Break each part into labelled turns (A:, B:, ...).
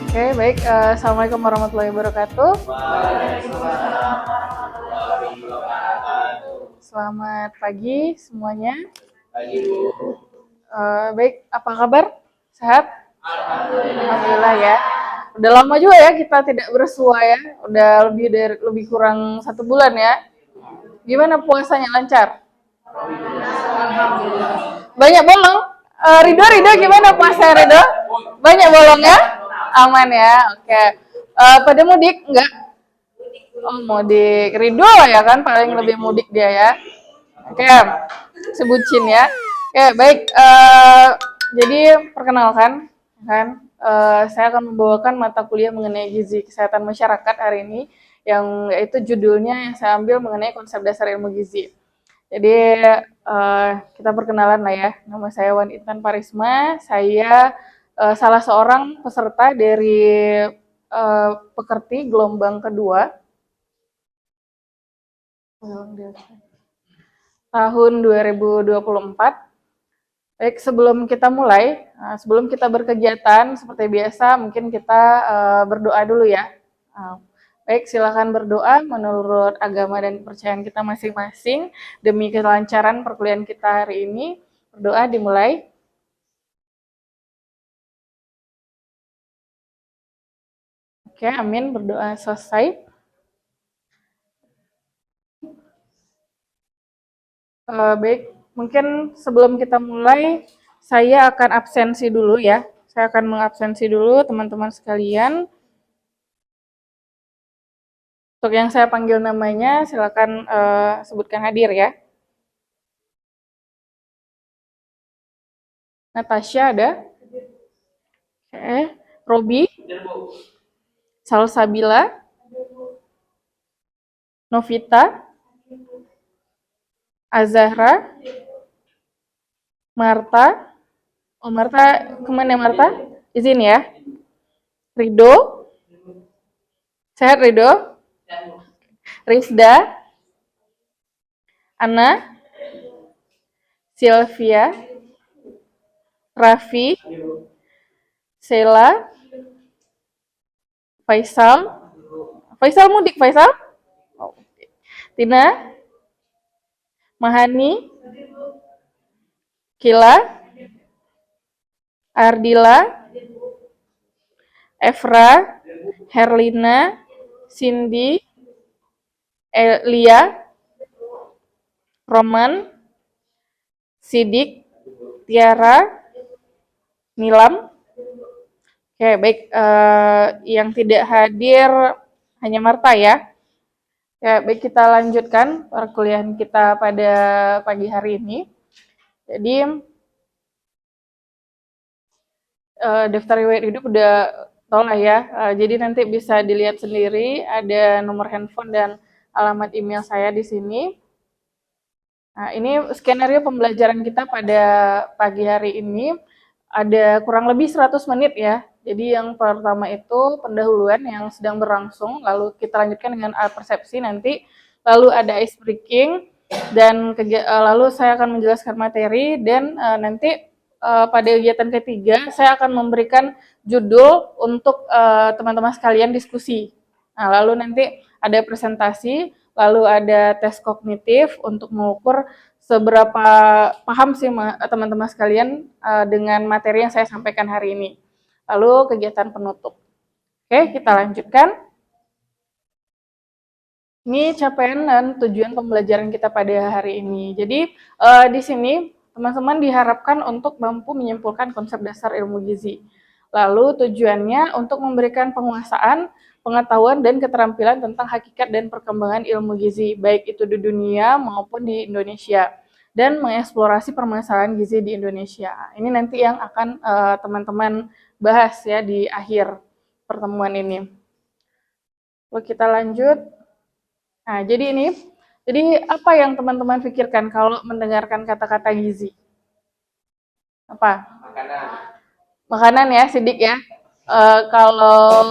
A: Oke, baik. Assalamualaikum warahmatullahi wabarakatuh. Selamat pagi semuanya. Baik, apa kabar? Sehat? Alhamdulillah ya. Udah lama juga ya kita tidak bersua ya. Udah lebih kurang 1 bulan ya. Gimana puasanya, lancar? Banyak bolong. Rido gimana puasa Rido? Banyak bolong ya? Aman ya. Oke. Pada mudik enggak? Oh, mudik. Rido ya kan paling lebih mudik dia ya. Oke, sebutin ya. Oke, baik. Jadi perkenalkan, kan, saya akan membawakan mata kuliah mengenai gizi kesehatan masyarakat hari ini, yang yaitu judulnya yang saya ambil mengenai konsep dasar ilmu gizi. Jadi kita perkenalan lah ya. Nama saya Wan Intan Parisma. Saya salah seorang peserta dari pekerti gelombang kedua tahun 2024. Baik, sebelum kita mulai, sebelum kita berkegiatan seperti biasa, mungkin kita berdoa dulu ya. Baik, silakan berdoa menurut agama dan kepercayaan kita masing-masing demi kelancaran perkuliahan kita hari ini. Berdoa dimulai. Oke, amin. Berdoa selesai. Baik, mungkin sebelum kita mulai, saya akan absensi dulu ya. Saya akan mengabsensi dulu teman-teman sekalian. Untuk yang saya panggil namanya, silakan sebutkan hadir ya. Natasha ada? Oke. Robi? Salsabila? Novita? Azahra? Marta? Oh, Marta, kemana Marta? Izin ya. Rido? Sehat Rido? Rizda? Ana? Sylvia? Raffi? Sheila? Faisal? Faisal mudik Faisal? Oh. Tina? Mahani? Kila? Ardila? Evra? Herlina? Cindy? Elia? Roman? Sidik? Tiara? Nilam? Oke, baik. Yang tidak hadir hanya Marta ya. Ya, baik, kita lanjutkan perkuliahan kita pada pagi hari ini. Jadi, daftar riwayat hidup udah tau lah ya. Jadi nanti bisa dilihat sendiri, ada nomor handphone dan alamat email saya di sini. Nah, ini skenario pembelajaran kita pada pagi hari ini. Ada kurang lebih 100 menit ya. Jadi yang pertama itu pendahuluan yang sedang berlangsung, lalu kita lanjutkan dengan persepsi nanti, lalu ada ice breaking, dan lalu saya akan menjelaskan materi, dan nanti pada kegiatan ketiga saya akan memberikan judul untuk teman-teman sekalian diskusi. Nah, lalu nanti ada presentasi, lalu ada tes kognitif untuk mengukur seberapa paham sih teman-teman sekalian dengan materi yang saya sampaikan hari ini. Lalu kegiatan penutup. Oke, kita lanjutkan. Ini capaian dan tujuan pembelajaran kita pada hari ini. Jadi di sini teman-teman diharapkan untuk mampu menyimpulkan konsep dasar ilmu gizi. Lalu tujuannya untuk memberikan penguasaan, pengetahuan, dan keterampilan tentang hakikat dan perkembangan ilmu gizi, baik itu di dunia maupun di Indonesia, dan mengeksplorasi permasalahan gizi di Indonesia. Ini nanti yang akan teman-teman bahas ya di akhir pertemuan ini. Lalu kita lanjut. Nah, jadi apa yang teman-teman pikirkan kalau mendengarkan kata-kata gizi? Apa? Makanan ya, Sidik ya. Kalau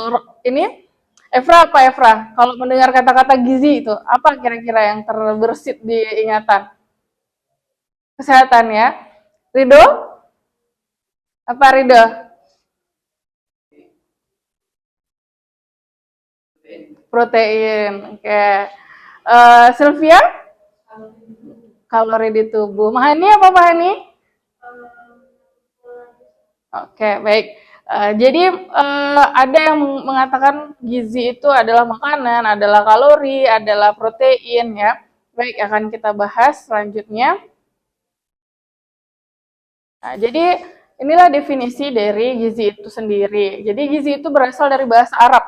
A: ini, Efra apa Efra? Kalau mendengar kata-kata gizi itu, apa kira-kira yang terbersit di ingatan? Kesehatan ya. Rido? Apa Rido? Protein. Oke. Sylvia, kalori di tubuh. Mahani apa Mahani? Oke, baik. Jadi ada yang mengatakan gizi itu adalah makanan, adalah kalori, adalah protein ya. Baik, akan kita bahas selanjutnya. Nah, jadi inilah definisi dari gizi itu sendiri. Jadi gizi itu berasal dari bahasa Arab,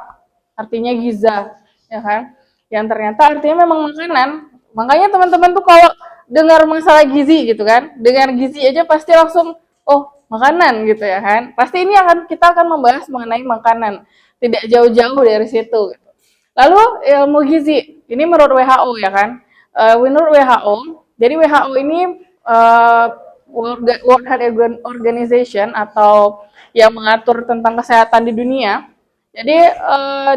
A: artinya giza, ya kan? Yang ternyata artinya memang makanan. Makanya teman-teman tuh kalau dengar masalah gizi gitu kan, dengar gizi aja pasti langsung, oh makanan gitu ya kan? Pasti ini kita akan membahas mengenai makanan, tidak jauh-jauh dari situ. Lalu ilmu gizi, ini menurut WHO ya kan? Menurut WHO, jadi WHO ini uh, World Health Organization atau yang mengatur tentang kesehatan di dunia. Jadi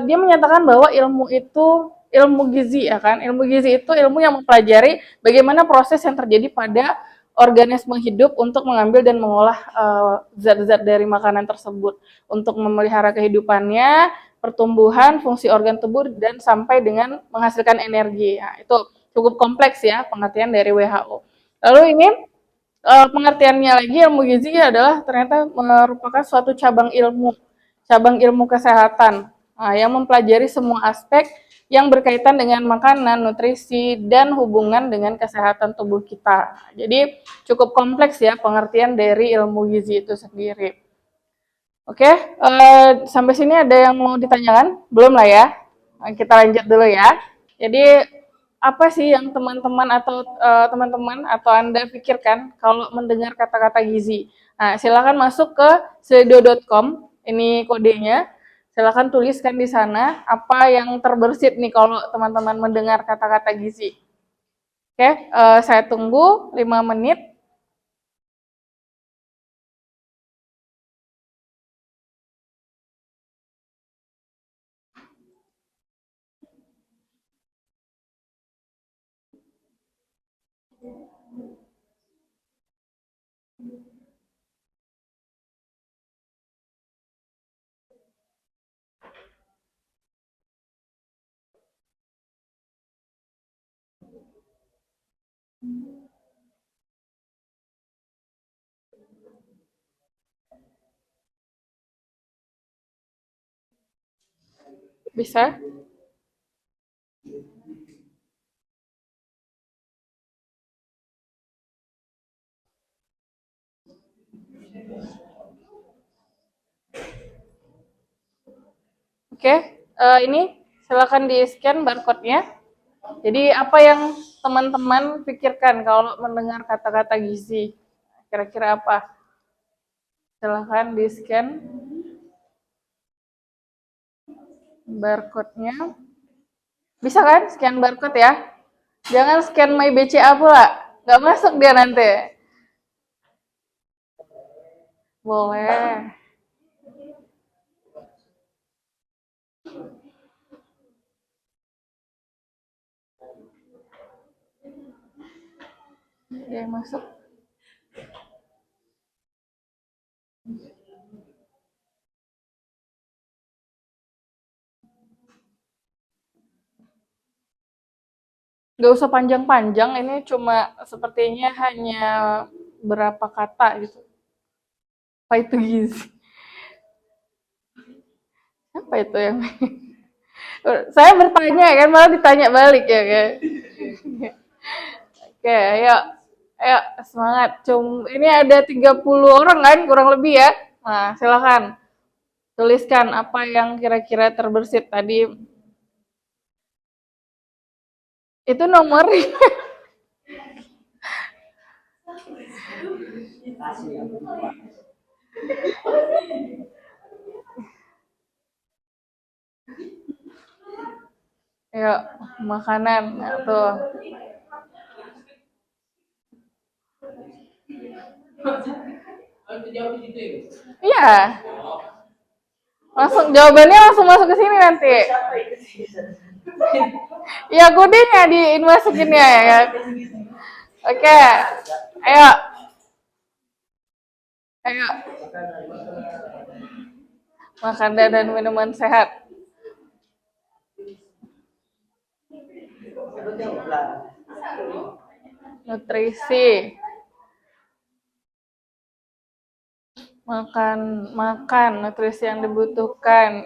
A: dia menyatakan bahwa ilmu gizi ya kan. Ilmu gizi itu ilmu yang mempelajari bagaimana proses yang terjadi pada organisme hidup untuk mengambil dan mengolah zat-zat dari makanan tersebut untuk memelihara kehidupannya, pertumbuhan, fungsi organ tubuh dan sampai dengan menghasilkan energi. Nah, itu cukup kompleks ya pengertian dari WHO. Lalu ini pengertiannya lagi ilmu gizi adalah ternyata merupakan suatu cabang ilmu kesehatan yang mempelajari semua aspek yang berkaitan dengan makanan, nutrisi, dan hubungan dengan kesehatan tubuh kita. Jadi cukup kompleks ya pengertian dari ilmu gizi itu sendiri. Oke, sampai sini ada yang mau ditanyakan? Belum lah ya. Kita lanjut dulu ya. Jadi apa sih yang teman-teman atau Anda pikirkan kalau mendengar kata-kata gizi? Nah, silakan masuk ke slido.com, ini kodenya. Silakan tuliskan di sana apa yang terbersit nih kalau teman-teman mendengar kata-kata gizi. Oke, saya tunggu 5 menit. Bisa? Oke, ini silakan di-scan barcode-nya. Jadi apa yang teman-teman pikirkan kalau mendengar kata-kata gizi? Kira-kira apa? Silahkan di-scan barcode-nya. Bisa kan scan barcode ya? Jangan scan My BCA pula. Nggak masuk dia nanti. Boleh. Dia masuk. Nggak usah panjang-panjang, ini cuma sepertinya hanya berapa kata gitu. Apa itu gizi? Apa itu yang saya bertanya kan malah ditanya balik ya kan. Oke, ayo. Ayo semangat. Ini ada 30 orang kan kurang lebih ya. Nah, silakan tuliskan apa yang kira-kira terbersit tadi. Itu nomor. Ayo, makanan. Nah, tuh. Iya. Langsung jawabannya langsung masuk ke sini nanti. Iya, kodenya dimasukinnya ya kan. Oke. Ayo. Ayo. Makanan dan minuman sehat. nutrisi, makan, makan, nutrisi yang dibutuhkan.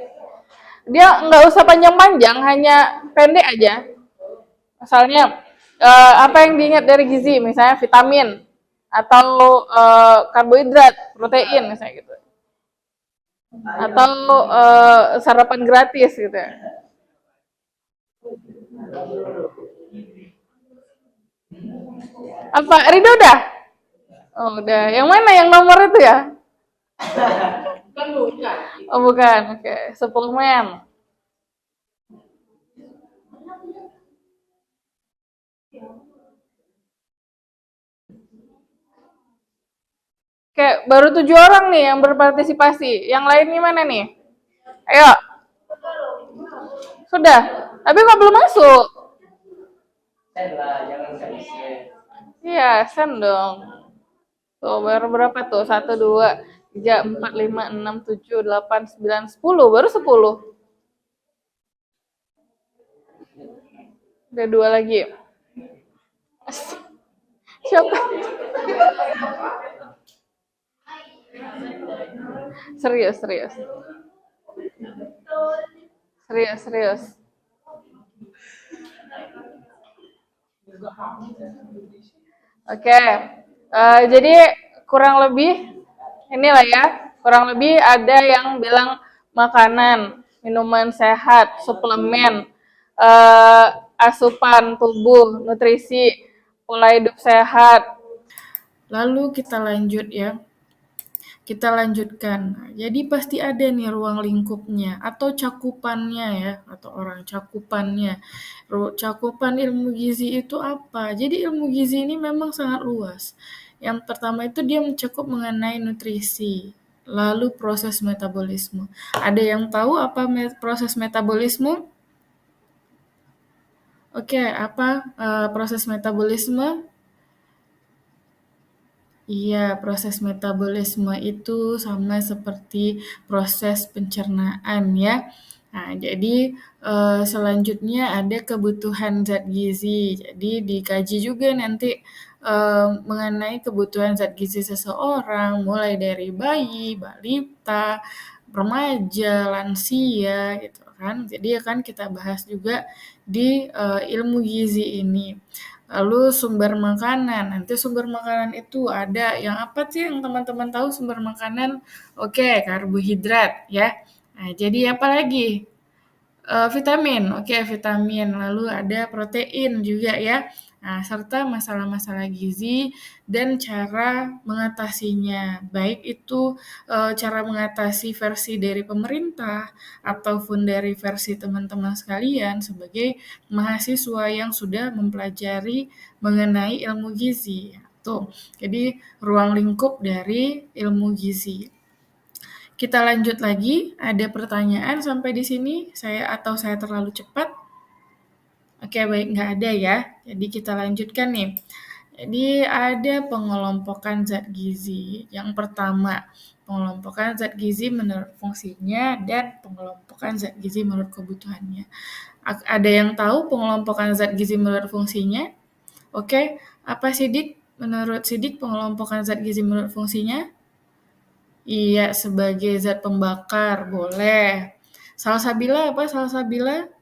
A: Dia nggak usah panjang-panjang, hanya pendek aja. Misalnya apa yang diingat dari gizi, misalnya vitamin atau karbohidrat, protein misalnya gitu. Atau sarapan gratis gitu ya. Apa Rido udah? Oh, udah. Yang mana yang nomor itu ya? Oh, bukan. Oke, suplemen. Kayak baru 7 orang nih yang berpartisipasi. Yang lain gimana nih? Ayo, sudah. Tapi kok belum masuk? Iya, send dong. Tuh, baru berapa tuh? 1, 2, 3, 4, 5, 6, 7, 8, 9, 10. Baru 10. Udah 2 lagi. Siapa? Serius, serius. Serius, serius. Oke. Jadi kurang lebih inilah ya. Kurang lebih ada yang bilang makanan, minuman sehat, suplemen, asupan tubuh, nutrisi, pola hidup sehat. Lalu kita lanjut ya. Kita lanjutkan. Jadi pasti ada nih ruang lingkupnya atau cakupannya ya, atau orang cakupannya. Cakupan ilmu gizi itu apa? Jadi ilmu gizi ini memang sangat luas. Yang pertama itu dia mencakup mengenai nutrisi, lalu proses metabolisme. Ada yang tahu apa proses metabolisme? Oke, apa proses metabolisme? Iya, proses metabolisme itu sama seperti proses pencernaan ya. Nah, jadi selanjutnya ada kebutuhan zat gizi. Jadi dikaji juga nanti mengenai kebutuhan zat gizi seseorang, mulai dari bayi, balita, remaja, lansia gitu kan. Jadi akan kita bahas juga di ilmu gizi ini. Lalu sumber makanan. Nanti sumber makanan itu ada yang apa sih yang teman-teman tahu sumber makanan? Oke, karbohidrat ya. Nah, jadi apa lagi? Vitamin. Oke, vitamin. Lalu ada protein juga ya. Nah, serta masalah-masalah gizi dan cara mengatasinya. Baik itu cara mengatasi versi dari pemerintah ataupun dari versi teman-teman sekalian sebagai mahasiswa yang sudah mempelajari mengenai ilmu gizi. Tuh, jadi ruang lingkup dari ilmu gizi. Kita lanjut lagi, ada pertanyaan sampai di sini saya terlalu cepat? Oke, baik, nggak ada ya. Jadi kita lanjutkan nih. Jadi ada pengelompokan zat gizi. Yang pertama, pengelompokan zat gizi menurut fungsinya dan pengelompokan zat gizi menurut kebutuhannya. Ada yang tahu pengelompokan zat gizi menurut fungsinya? Oke, apa Sidik? Menurut Sidik pengelompokan zat gizi menurut fungsinya? Iya, sebagai zat pembakar, boleh. Salsabila apa salsabila?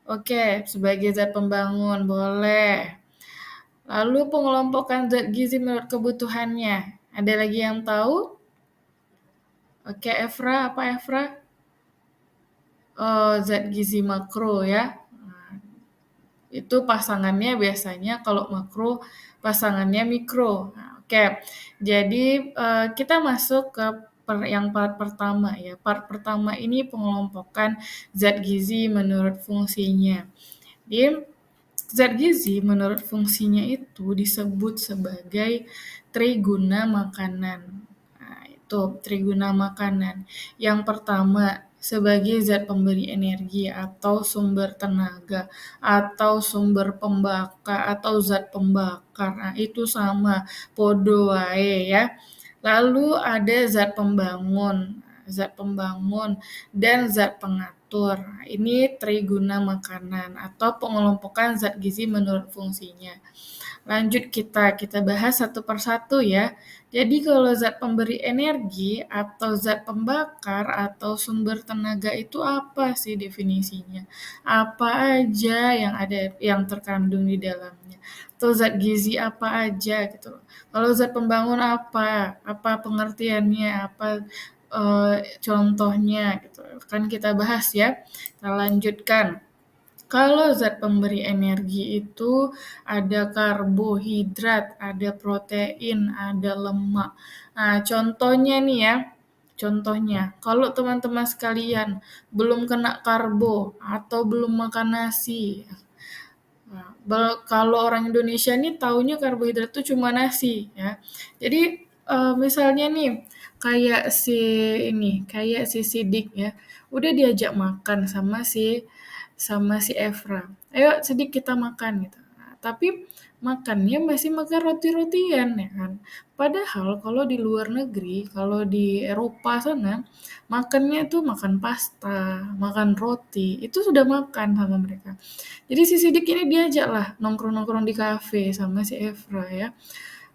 A: Oke, sebagai zat pembangun, boleh. Lalu pengelompokan zat gizi menurut kebutuhannya. Ada lagi yang tahu? Oke, Efra, apa Efra? Oh, zat gizi makro ya. Nah, itu pasangannya biasanya kalau makro, pasangannya mikro. Nah, oke, jadi kita masuk ke yang part pertama ya. Part pertama ini pengelompokan zat gizi menurut fungsinya. Jadi zat gizi menurut fungsinya itu disebut sebagai triguna makanan. Nah, itu triguna makanan. Yang pertama sebagai zat pemberi energi atau sumber tenaga atau sumber pembakar atau zat pembakar. Nah, itu sama podo wae ya. Lalu ada zat pembangun. zat pembangun, dan zat pengatur. Nah, ini triguna makanan atau pengelompokan zat gizi menurut fungsinya. Lanjut kita bahas satu persatu ya. Jadi kalau zat pemberi energi atau zat pembakar atau sumber tenaga itu apa sih definisinya? Apa aja yang ada yang terkandung di dalamnya? Atau zat gizi apa aja gitu loh. Kalau zat pembangun apa? Apa pengertiannya? Apa contohnya gitu. Kan kita bahas ya. Kita lanjutkan. Kalau zat pemberi energi itu ada karbohidrat, ada protein, ada lemak. Nah, contohnya nih ya, contohnya, kalau teman-teman sekalian belum kena karbo atau belum makan nasi, nah, kalau orang Indonesia nih taunya karbohidrat itu cuma nasi ya. Jadi misalnya nih kayak si Sidik ya, udah diajak makan sama si Efra. Ayo Sidik kita makan gitu. Nah, tapi makannya masih makan roti-rotian ya kan. Padahal kalau di luar negeri, kalau di Eropa sana, makannya tuh makan pasta, makan roti, itu sudah makan sama mereka. Jadi si Sidik ini diajak lah nongkrong-nongkrong di kafe sama si Efra ya.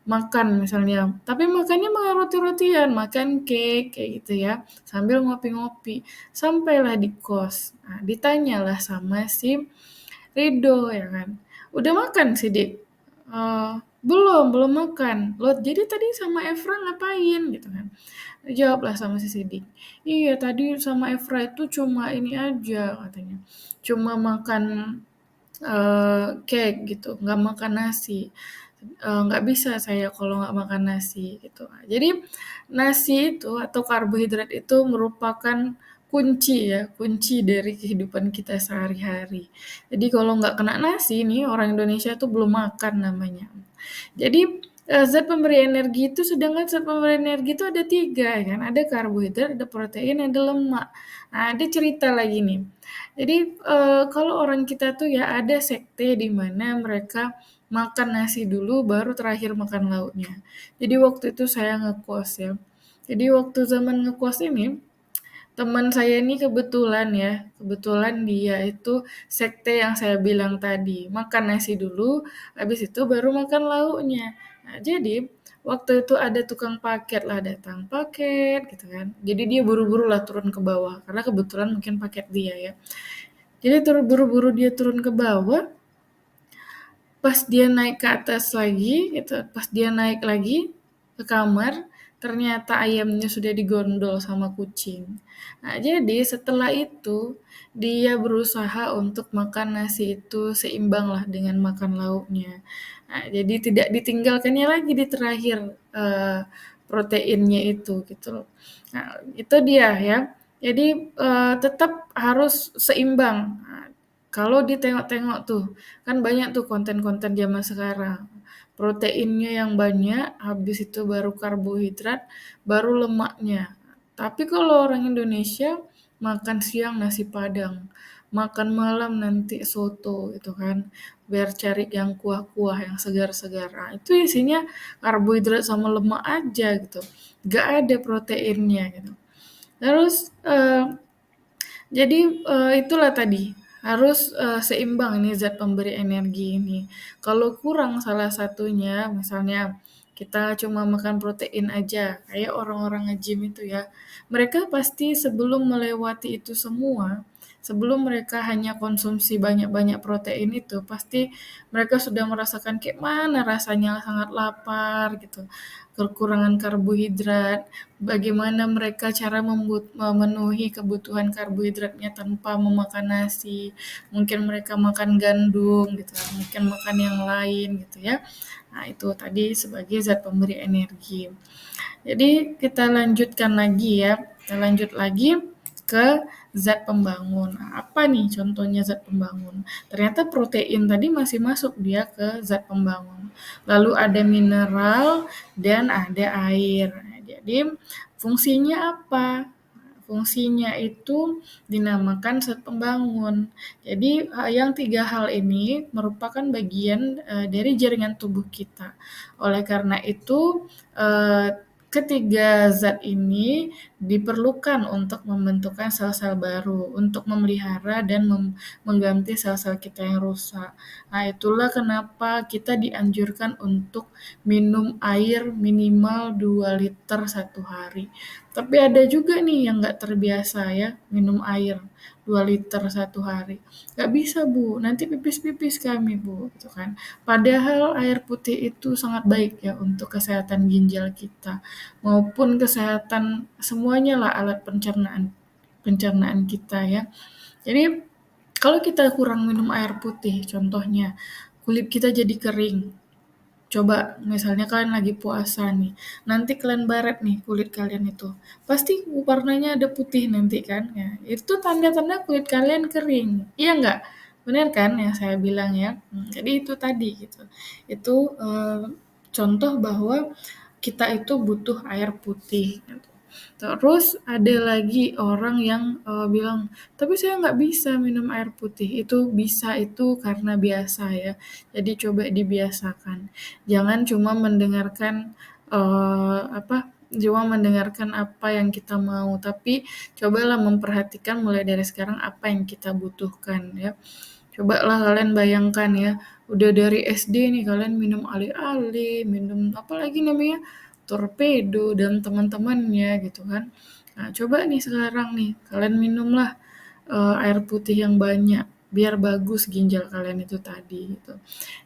A: Makan misalnya, tapi makannya makan roti-rotian, makan cake kayak gitu ya, sambil ngopi-ngopi. Sampailah di kos. Nah, ditanyalah sama si Rido ya kan. Udah makan Sidik? Belum makan. Loh, jadi tadi sama Efra ngapain gitu kan? Jawablah sama si Sidik. Iya, tadi sama Efra itu cuma ini aja katanya. Cuma makan cake gitu, nggak makan nasi. Nggak bisa saya kalau nggak makan nasi gitu. Jadi nasi itu atau karbohidrat itu merupakan kunci ya, kunci dari kehidupan kita sehari-hari. Jadi kalau nggak kena nasi nih orang Indonesia tuh belum makan namanya. Jadi zat pemberi energi itu sedangkan zat pemberi energi itu ada tiga ya kan, ada karbohidrat, ada protein, ada lemak. Nah, ada cerita lagi nih. Jadi kalau orang kita tuh ya ada sekte di mana mereka makan nasi dulu baru terakhir makan lauknya. Jadi waktu itu saya ngekos ya. Jadi waktu zaman ngekos ini teman saya ini kebetulan ya, kebetulan dia itu sekte yang saya bilang tadi, makan nasi dulu, habis itu baru makan lauknya. Nah, jadi waktu itu ada tukang paket lah datang, paket gitu kan. Jadi dia buru-buru lah turun ke bawah, karena kebetulan mungkin paket dia ya. Jadi buru-buru dia turun ke bawah, pas dia naik ke atas lagi gitu, pas dia naik lagi ke kamar, ternyata ayamnya sudah digondol sama kucing. Nah, jadi setelah itu dia berusaha untuk makan nasi itu seimbang lah dengan makan lauknya. Nah, jadi tidak ditinggalkannya lagi di terakhir proteinnya itu gitu loh. Nah, itu dia ya. Jadi tetap harus seimbang. Nah, kalau ditengok-tengok tuh, kan banyak tuh konten-konten zaman sekarang. Proteinnya yang banyak, habis itu baru karbohidrat, baru lemaknya. Tapi kalau orang Indonesia makan siang nasi Padang, makan malam nanti soto itu kan, biar cari yang kuah-kuah, yang segar-segar. Nah, itu isinya karbohidrat sama lemak aja gitu, gak ada proteinnya gitu. Terus jadi itulah tadi, harus seimbang ini zat pemberi energi ini. Kalau kurang salah satunya, misalnya kita cuma makan protein aja, kayak orang-orang nge-gym itu ya, mereka pasti sebelum melewati itu semua, sebelum mereka hanya konsumsi banyak-banyak protein itu, pasti mereka sudah merasakan kayak mana rasanya sangat lapar gitu, kekurangan karbohidrat, bagaimana mereka cara memenuhi kebutuhan karbohidratnya tanpa memakan nasi. Mungkin mereka makan gandum gitu, mungkin makan yang lain gitu ya. Nah, itu tadi sebagai zat pemberi energi. Jadi kita lanjutkan lagi ya. Kita lanjut lagi ke zat pembangun. Nah, apa nih contohnya zat pembangun? Ternyata protein tadi masih masuk dia ke zat pembangun. Lalu ada mineral dan ada air. Nah, jadi fungsinya apa? Fungsinya itu dinamakan zat pembangun. Jadi yang tiga hal ini merupakan bagian dari jaringan tubuh kita. Oleh karena itu Ketiga zat ini diperlukan untuk membentukkan sel-sel baru, untuk memelihara dan mengganti sel-sel kita yang rusak. Nah, itulah kenapa kita dianjurkan untuk minum air minimal 2 liter satu hari. Tapi ada juga nih yang nggak terbiasa ya, minum air 2 liter satu hari. Nggak bisa Bu, nanti pipis-pipis kami Bu, gitu kan. Padahal air putih itu sangat baik ya untuk kesehatan ginjal kita maupun kesehatan semuanya lah alat pencernaan pencernaan kita ya. Jadi kalau kita kurang minum air putih, contohnya kulit kita jadi kering. Coba misalnya kalian lagi puasa nih, nanti kalian baret nih kulit kalian itu, pasti warnanya ada putih nanti kan, ya itu tanda-tanda kulit kalian kering, iya nggak? Bener kan yang saya bilang ya? Jadi itu tadi gitu, itu contoh bahwa kita itu butuh air putih. Gitu. Terus ada lagi orang yang bilang, tapi saya nggak bisa minum air putih. Itu bisa itu karena biasa ya. Jadi coba dibiasakan. Jangan cuma mendengarkan cuma mendengarkan apa yang kita mau, tapi cobalah memperhatikan mulai dari sekarang apa yang kita butuhkan ya. Cobalah kalian bayangkan ya, udah dari SD nih kalian minum alih-alih, minum apa lagi namanya, torpedo dan teman-temannya gitu kan. Nah, coba nih sekarang nih, kalian minumlah air putih yang banyak, biar bagus ginjal kalian itu tadi gitu.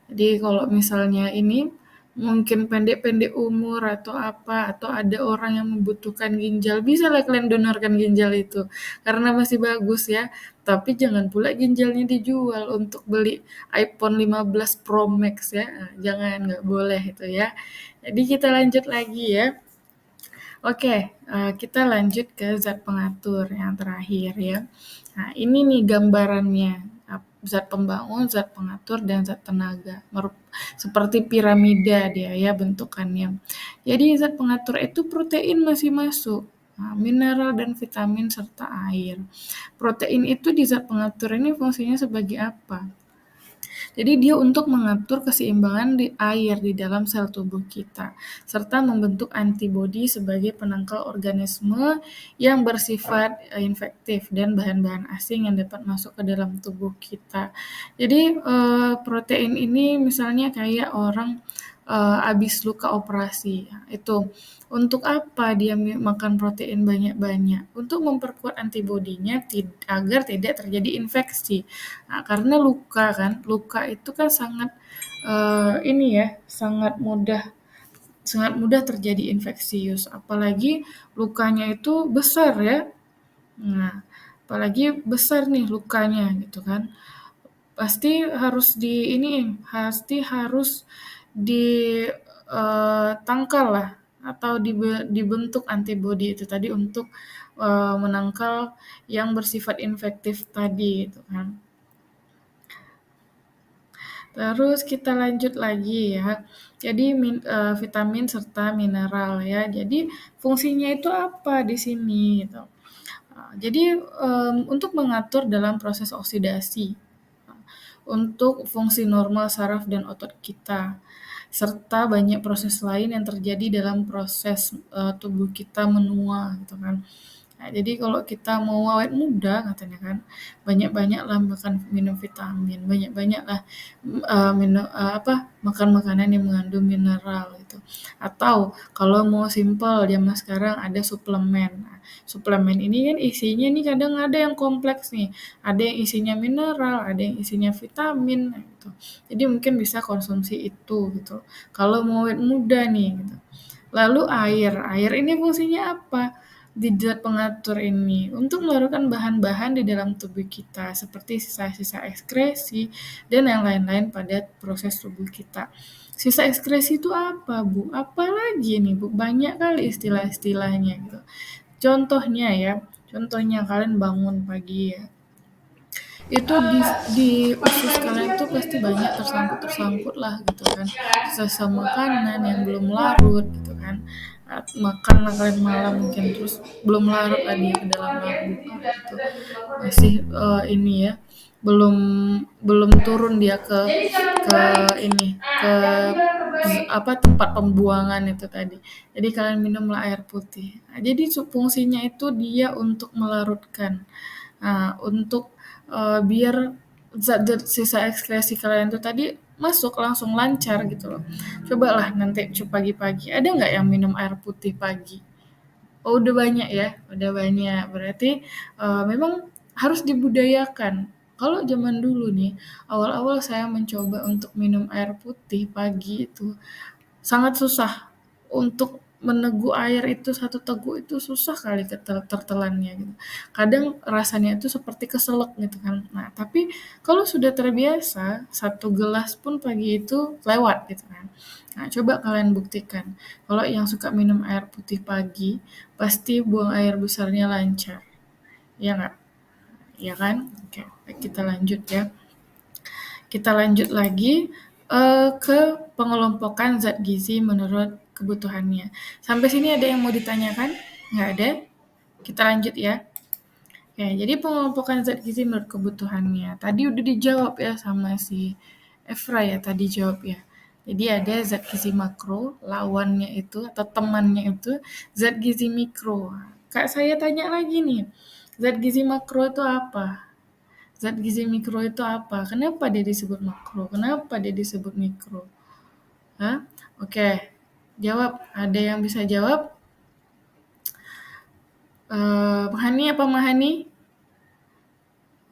A: Jadi kalau misalnya ini mungkin pendek-pendek umur atau apa, atau ada orang yang membutuhkan ginjal, bisa lah kalian donorkan ginjal itu, karena masih bagus ya. Tapi jangan pula ginjalnya dijual untuk beli iPhone 15 Pro Max ya, nah, jangan, nggak boleh itu ya. Jadi kita lanjut lagi ya. Oke, kita lanjut ke zat pengatur yang terakhir ya. Nah, ini nih gambarannya. Zat pembangun, zat pengatur, dan zat tenaga. Seperti piramida dia ya bentukannya. Jadi zat pengatur itu protein masih masuk. Nah, mineral dan vitamin serta air. Protein itu di zat pengatur ini fungsinya sebagai apa? Jadi dia untuk mengatur keseimbangan di air di dalam sel tubuh kita, serta membentuk antibodi sebagai penangkal organisme yang bersifat infektif dan bahan-bahan asing yang dapat masuk ke dalam tubuh kita. Jadi protein ini misalnya kayak orang habis luka operasi, itu untuk apa dia makan protein banyak-banyak? Untuk memperkuat antibodinya agar tidak terjadi infeksi. Nah, karena luka kan, luka itu kan sangat ini ya, sangat mudah terjadi infeksius. Apalagi lukanya itu besar ya. Nah, apalagi besar nih lukanya gitu kan. Pasti harus ditangkal lah atau dibentuk antibodi itu tadi untuk menangkal yang bersifat infektif tadi itu kan. Terus kita lanjut lagi ya. Jadi vitamin serta mineral ya. Jadi fungsinya itu apa di sini gitu. Jadi untuk mengatur dalam proses oksidasi, untuk fungsi normal saraf dan otot kita, serta banyak proses lain yang terjadi dalam proses tubuh kita menua gitu kan. Nah, jadi kalau kita mau awet muda katanya kan, banyak-banyaklah minum vitamin, banyak-banyaklah makan makanan yang mengandung mineral gitu. Atau kalau mau simpel zaman sekarang ada suplemen. Nah, suplemen ini kan isinya nih kadang ada yang kompleks nih, ada yang isinya mineral, ada yang isinya vitamin gitu. Jadi mungkin bisa konsumsi itu gitu. Kalau mau awet muda nih gitu. Lalu air ini fungsinya apa? Di zat pengatur ini untuk melarukan bahan-bahan di dalam tubuh kita seperti sisa-sisa ekskresi dan yang lain-lain pada proses tubuh kita. Sisa ekskresi itu apa, Bu? Apalagi nih, Bu? Banyak kali istilah-istilahnya gitu. Contohnya kalian bangun pagi ya, itu di usus kalian tuh pasti banyak tersangkut lah gitu kan, sisa makanan yang belum larut gitu kan. Makan kalian malam mungkin terus belum larut lagi ke dalam lambung gitu, masih ini ya belum belum turun dia ke ini ke apa tempat pembuangan itu tadi. Jadi kalian minumlah air putih. Nah, jadi fungsinya itu dia untuk melarutkan, untuk biar zat-zat sisa ekskresi kalian itu tadi masuk langsung lancar gitu loh. Cobalah nanti pagi-pagi. Ada nggak yang minum air putih pagi? Oh, udah banyak ya? Udah banyak. Berarti, memang harus dibudayakan. Kalau zaman dulu nih, awal-awal saya mencoba untuk minum air putih pagi itu sangat susah. Untuk meneguk air itu, satu teguk itu susah kali tertelannya gitu. Kadang rasanya itu seperti keselak gitu kan. Nah, tapi kalau sudah terbiasa, satu gelas pun pagi itu lewat gitu kan. Nah, coba kalian buktikan. Kalau yang suka minum air putih pagi, pasti buang air besarnya lancar. Iya nggak? Iya kan? Oke, baik, kita lanjut ya. Kita lanjut lagi ke pengelompokan zat gizi menurut kebutuhannya. Sampai sini ada yang mau ditanyakan? Nggak ada? Kita lanjut ya. Ya, jadi pengelompokan zat gizi menurut kebutuhannya. Tadi udah dijawab ya sama si Efra ya, tadi jawab ya. Jadi ada zat gizi makro, lawannya itu atau temannya itu zat gizi mikro. Kak saya tanya lagi nih, zat gizi makro itu apa? Zat gizi mikro itu apa? Kenapa dia disebut makro? Kenapa dia disebut mikro? Hah? Oke, jawab. Ada yang bisa jawab? Mahani apa Mahani?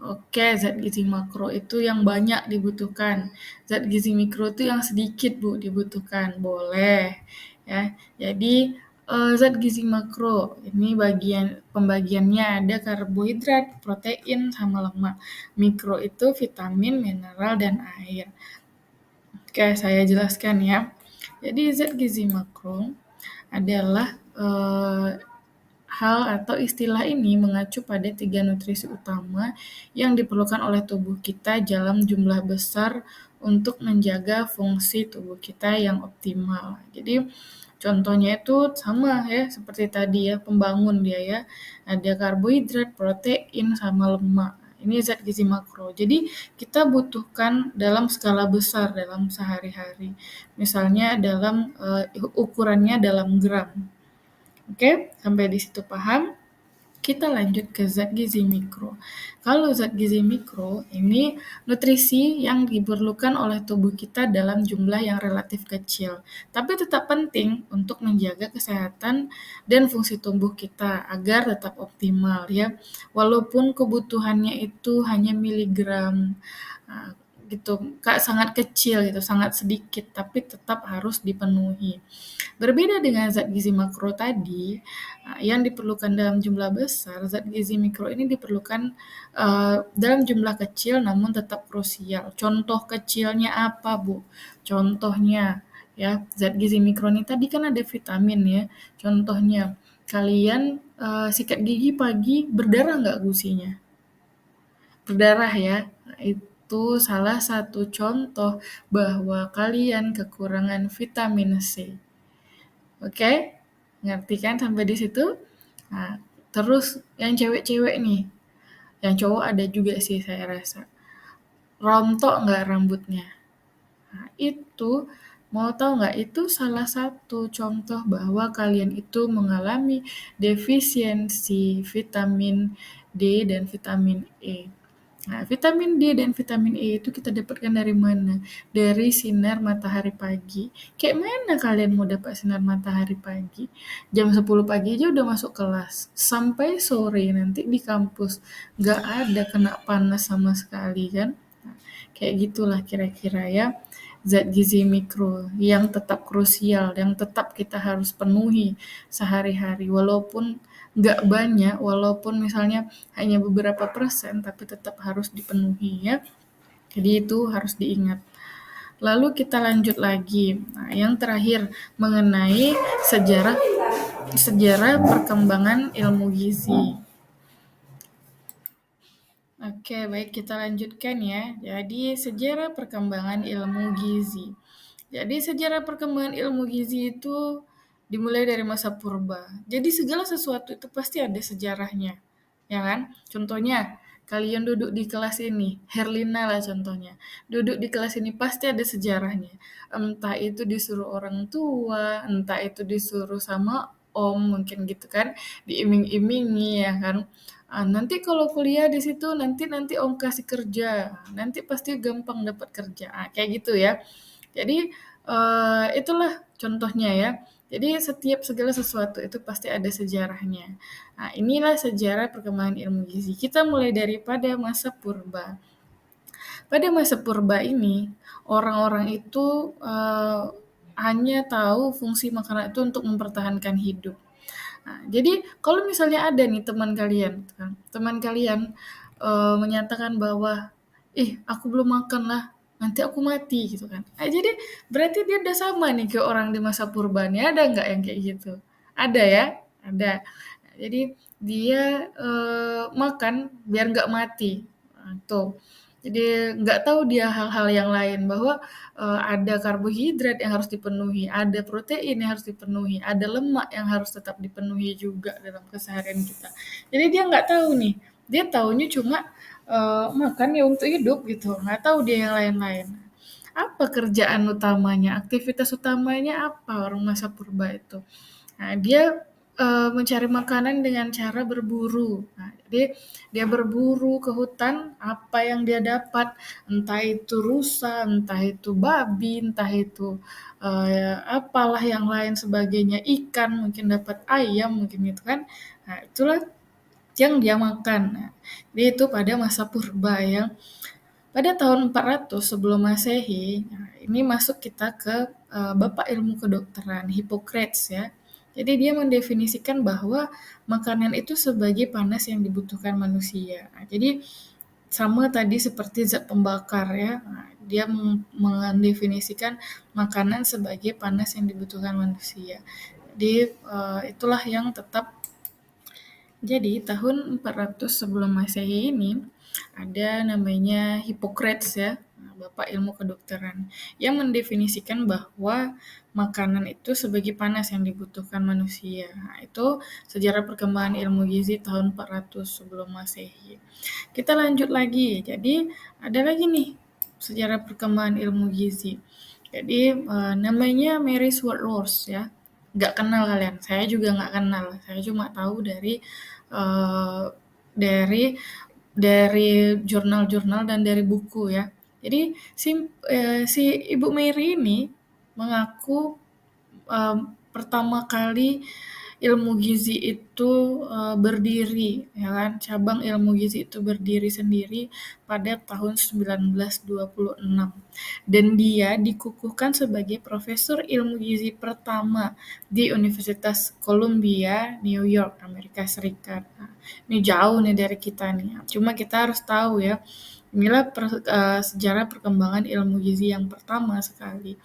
A: Oke, zat gizi makro itu yang banyak dibutuhkan. Zat gizi mikro itu yang sedikit Bu dibutuhkan. Boleh ya. Jadi zat gizi makro ini pembagiannya ada karbohidrat, protein sama lemak. Mikro itu vitamin, mineral dan air. Oke, saya jelaskan ya. Jadi zat gizi makro adalah hal atau istilah ini mengacu pada 3 nutrisi utama yang diperlukan oleh tubuh kita dalam jumlah besar untuk menjaga fungsi tubuh kita yang optimal. Jadi contohnya itu sama ya seperti tadi ya, pembangun dia ya. Ada karbohidrat, protein, sama lemak. Ini zat gizi makro. Jadi kita butuhkan dalam skala besar dalam sehari-hari. Misalnya dalam ukurannya dalam gram. Oke, sampai di situ paham? Kita lanjut ke zat gizi mikro. Kalau zat gizi mikro ini nutrisi yang diperlukan oleh tubuh kita dalam jumlah yang relatif kecil, tapi tetap penting untuk menjaga kesehatan dan fungsi tubuh kita agar tetap optimal ya. Walaupun kebutuhannya itu hanya miligram, gitu, Kak, sangat kecil gitu, sangat sedikit, tapi tetap harus dipenuhi. Berbeda dengan zat gizi makro tadi, yang diperlukan dalam jumlah besar, zat gizi mikro ini diperlukan dalam jumlah kecil namun tetap krusial. Contoh kecilnya apa, Bu? Contohnya ya, zat gizi mikro ini tadi kan ada vitamin ya. Contohnya, kalian sikat gigi pagi berdarah nggak gusinya? Berdarah ya. Nah, itu salah satu contoh bahwa kalian kekurangan vitamin C. Oke, ngerti kan sampai di situ? Nah, terus yang cewek-cewek nih, yang cowok ada juga sih saya rasa. Rontok nggak rambutnya? Nah, itu mau tahu nggak? Itu salah satu contoh bahwa kalian itu mengalami defisiensi vitamin D dan vitamin E. Nah, vitamin D dan vitamin E itu kita dapatkan dari mana? Dari sinar matahari pagi. Kayak mana kalian mau dapat sinar matahari pagi? Jam 10 pagi aja udah masuk kelas. Sampai sore nanti di kampus. Nggak ada kena panas sama sekali kan? Nah, kayak gitulah kira-kira ya. Zat gizi mikro yang tetap krusial, yang tetap kita harus penuhi sehari-hari. Walaupun nggak banyak, walaupun misalnya hanya beberapa persen, tapi tetap harus dipenuhi ya. Jadi itu harus diingat. Lalu kita lanjut lagi. Nah, yang terakhir mengenai sejarah sejarah perkembangan ilmu gizi. Oke, baik kita lanjutkan ya. Jadi sejarah perkembangan ilmu gizi. Jadi sejarah perkembangan ilmu gizi itu dimulai dari masa purba. Jadi segala sesuatu itu pasti ada sejarahnya, ya kan? Contohnya kalian duduk di kelas ini, Herlina lah contohnya, duduk di kelas ini pasti ada sejarahnya. Entah itu disuruh orang tua, entah itu disuruh sama om mungkin gitu kan, diiming-imingi ya kan. Nanti kalau kuliah di situ nanti nanti om kasih kerja, nanti pasti gampang dapat kerja. Kayak gitu ya. Jadi itulah contohnya ya. Jadi setiap segala sesuatu itu pasti ada sejarahnya. Nah, inilah sejarah perkembangan ilmu gizi. Kita mulai daripada masa purba. Pada masa purba ini, orang-orang itu hanya tahu fungsi makanan itu untuk mempertahankan hidup. Nah, jadi kalau misalnya ada nih teman kalian, gitu kan, teman kalian menyatakan bahwa, ih aku belum makan lah, nanti aku mati gitu kan. Jadi berarti dia udah sama nih ke orang di masa purba nih. Ada nggak yang kayak gitu? Ada ya, ada. Jadi dia makan biar nggak mati. Nah, tuh. Jadi nggak tahu dia hal-hal yang lain bahwa ada karbohidrat yang harus dipenuhi, ada protein yang harus dipenuhi, ada lemak yang harus tetap dipenuhi juga dalam keseharian kita. Jadi dia nggak tahu nih, dia taunya cuma makan ya untuk hidup gitu, nggak tahu dia yang lain-lain. Apa kerjaan utamanya, aktivitas utamanya apa orang masa purba itu? Nah, dia mencari makanan dengan cara berburu. Nah, jadi dia berburu ke hutan, apa yang dia dapat, entah itu rusa, entah itu babi, entah itu apalah yang lain sebagainya, ikan, mungkin dapat ayam, mungkin gitu kan. Nah, itulah yang dia makan. Nah, jadi itu pada masa purba ya. Pada tahun 400 sebelum Masehi, nah ini masuk kita ke Bapak Ilmu Kedokteran, Hippocrates ya. Jadi dia mendefinisikan bahwa makanan itu sebagai panas yang dibutuhkan manusia. Nah, jadi sama tadi seperti zat pembakar ya. Nah, dia mendefinisikan makanan sebagai panas yang dibutuhkan manusia. Jadi itulah yang tetap jadi tahun 400 sebelum Masehi ini ada namanya Hippocrates ya, Bapak Ilmu Kedokteran, yang mendefinisikan bahwa makanan itu sebagai panas yang dibutuhkan manusia. Nah, itu sejarah perkembangan ilmu gizi tahun 400 sebelum Masehi. Kita lanjut lagi. Jadi ada lagi nih sejarah perkembangan ilmu gizi. Jadi namanya Mary Swartz ya. Nggak kenal kalian, saya juga nggak kenal. Saya cuma tahu eh, dari jurnal-jurnal dan dari buku ya. Jadi si Ibu Mary ini mengaku pertama kali ilmu gizi itu berdiri, ya kan? Cabang ilmu gizi itu berdiri sendiri pada tahun 1926. Dan dia dikukuhkan sebagai profesor ilmu gizi pertama di Universitas Columbia, New York, Amerika Serikat. Nah, ini jauh nih dari kita nih. Cuma kita harus tahu ya, inilah sejarah perkembangan ilmu gizi yang pertama sekali.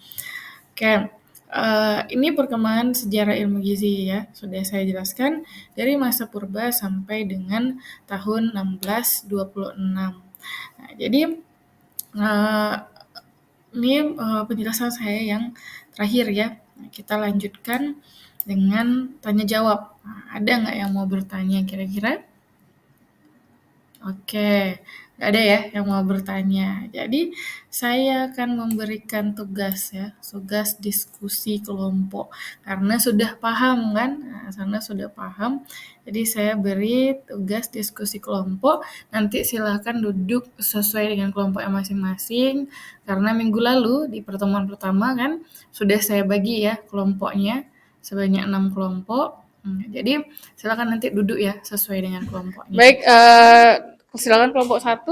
A: Oke, ini perkembangan sejarah ilmu gizi ya, sudah saya jelaskan dari masa purba sampai dengan tahun 1626. Nah, jadi uh, ini penjelasan saya yang terakhir ya. Nah, kita lanjutkan dengan tanya jawab. Nah, ada nggak yang mau bertanya kira-kira? Oke, nggak ada ya yang mau bertanya. Jadi, saya akan memberikan tugas ya, tugas diskusi kelompok. Karena sudah paham kan? Nah, karena sudah paham, jadi saya beri tugas diskusi kelompok. Nanti silakan duduk sesuai dengan kelompoknya masing-masing. Karena minggu lalu di pertemuan pertama kan, sudah saya bagi ya kelompoknya sebanyak 6 kelompok. Jadi silakan nanti duduk ya sesuai dengan kelompoknya. Baik, silakan kelompok 1.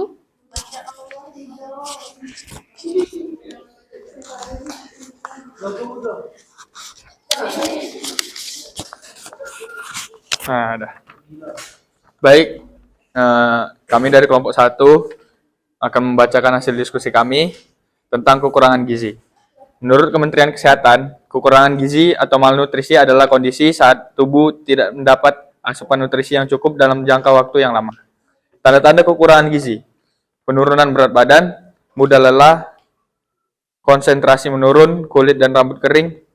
B: Nah, dah. Baik, kami dari kelompok 1 akan membacakan hasil diskusi kami tentang kekurangan gizi. Menurut Kementerian Kesehatan, kekurangan gizi atau malnutrisi adalah kondisi saat tubuh tidak mendapat asupan nutrisi yang cukup dalam jangka waktu yang lama. Tanda-tanda kekurangan gizi: penurunan berat badan, mudah lelah, konsentrasi menurun, kulit dan rambut kering,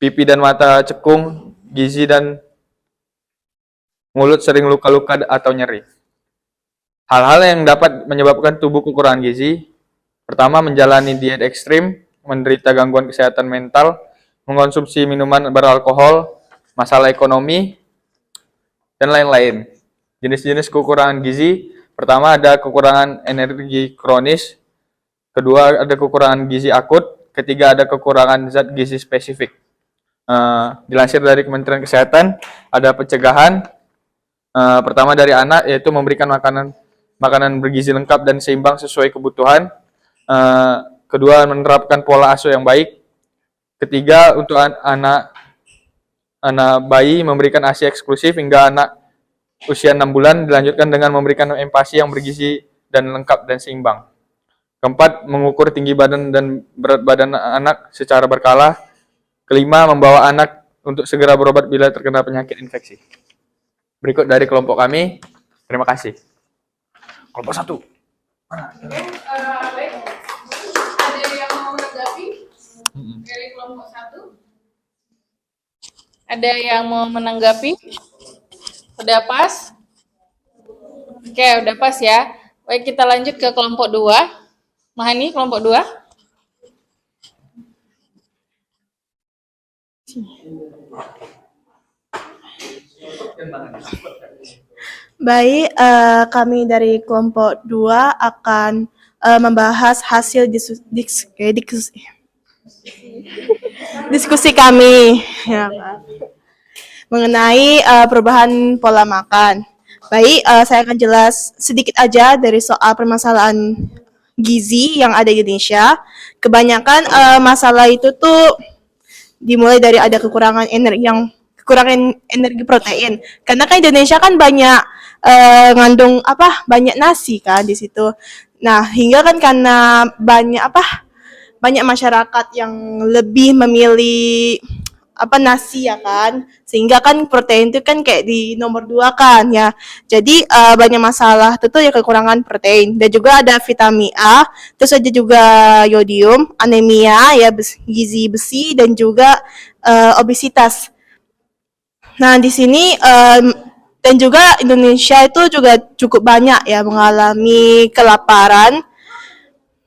B: pipi dan mata cekung, gizi dan mulut sering luka-luka atau nyeri. Hal-hal yang dapat menyebabkan tubuh kekurangan gizi, pertama menjalani diet ekstrim, menderita gangguan kesehatan mental, mengonsumsi minuman beralkohol, masalah ekonomi, dan lain-lain. Jenis-jenis kekurangan gizi, pertama ada kekurangan energi kronis, kedua ada kekurangan gizi akut, ketiga ada kekurangan zat gizi spesifik. Dilansir dari Kementerian Kesehatan, ada pencegahan. Pertama dari anak, yaitu memberikan makanan bergizi lengkap dan seimbang sesuai kebutuhan. Kedua, menerapkan pola asuh yang baik. Ketiga, untuk anak bayi memberikan ASI eksklusif hingga anak usia 6 bulan, dilanjutkan dengan memberikan empasi yang bergizi dan lengkap dan seimbang. Keempat, mengukur tinggi badan dan berat badan anak secara berkala. Kelima, membawa anak untuk segera berobat bila terkena penyakit infeksi. Berikut dari kelompok kami. Terima kasih. Kelompok 1.
A: Baik. Ada yang mau menanggapi dari kelompok 1? Ada yang mau menanggapi? Udah pas? Oke, udah pas ya. Baik, kita lanjut ke kelompok 2. Mahani, kelompok 2.
C: Baik, kami dari kelompok 2 akan membahas hasil diskusi kami ya, mengenai perubahan pola makan. Baik, saya akan jelas sedikit aja dari soal permasalahan gizi yang ada di Indonesia. Kebanyakan masalah itu tuh dimulai dari ada kekurangan energi protein. Karena kan Indonesia kan banyak ngandung banyak nasi kan di situ. Nah, hingga kan karena banyak masyarakat yang lebih memilih nasi ya kan, sehingga kan protein itu kan kayak di nomor 2 kan ya. Jadi banyak masalah itu tuh ya kekurangan protein, dan juga ada vitamin A, terus ada juga yodium, anemia ya, gizi besi, dan juga obesitas. Nah, di sini dan juga Indonesia itu juga cukup banyak ya mengalami kelaparan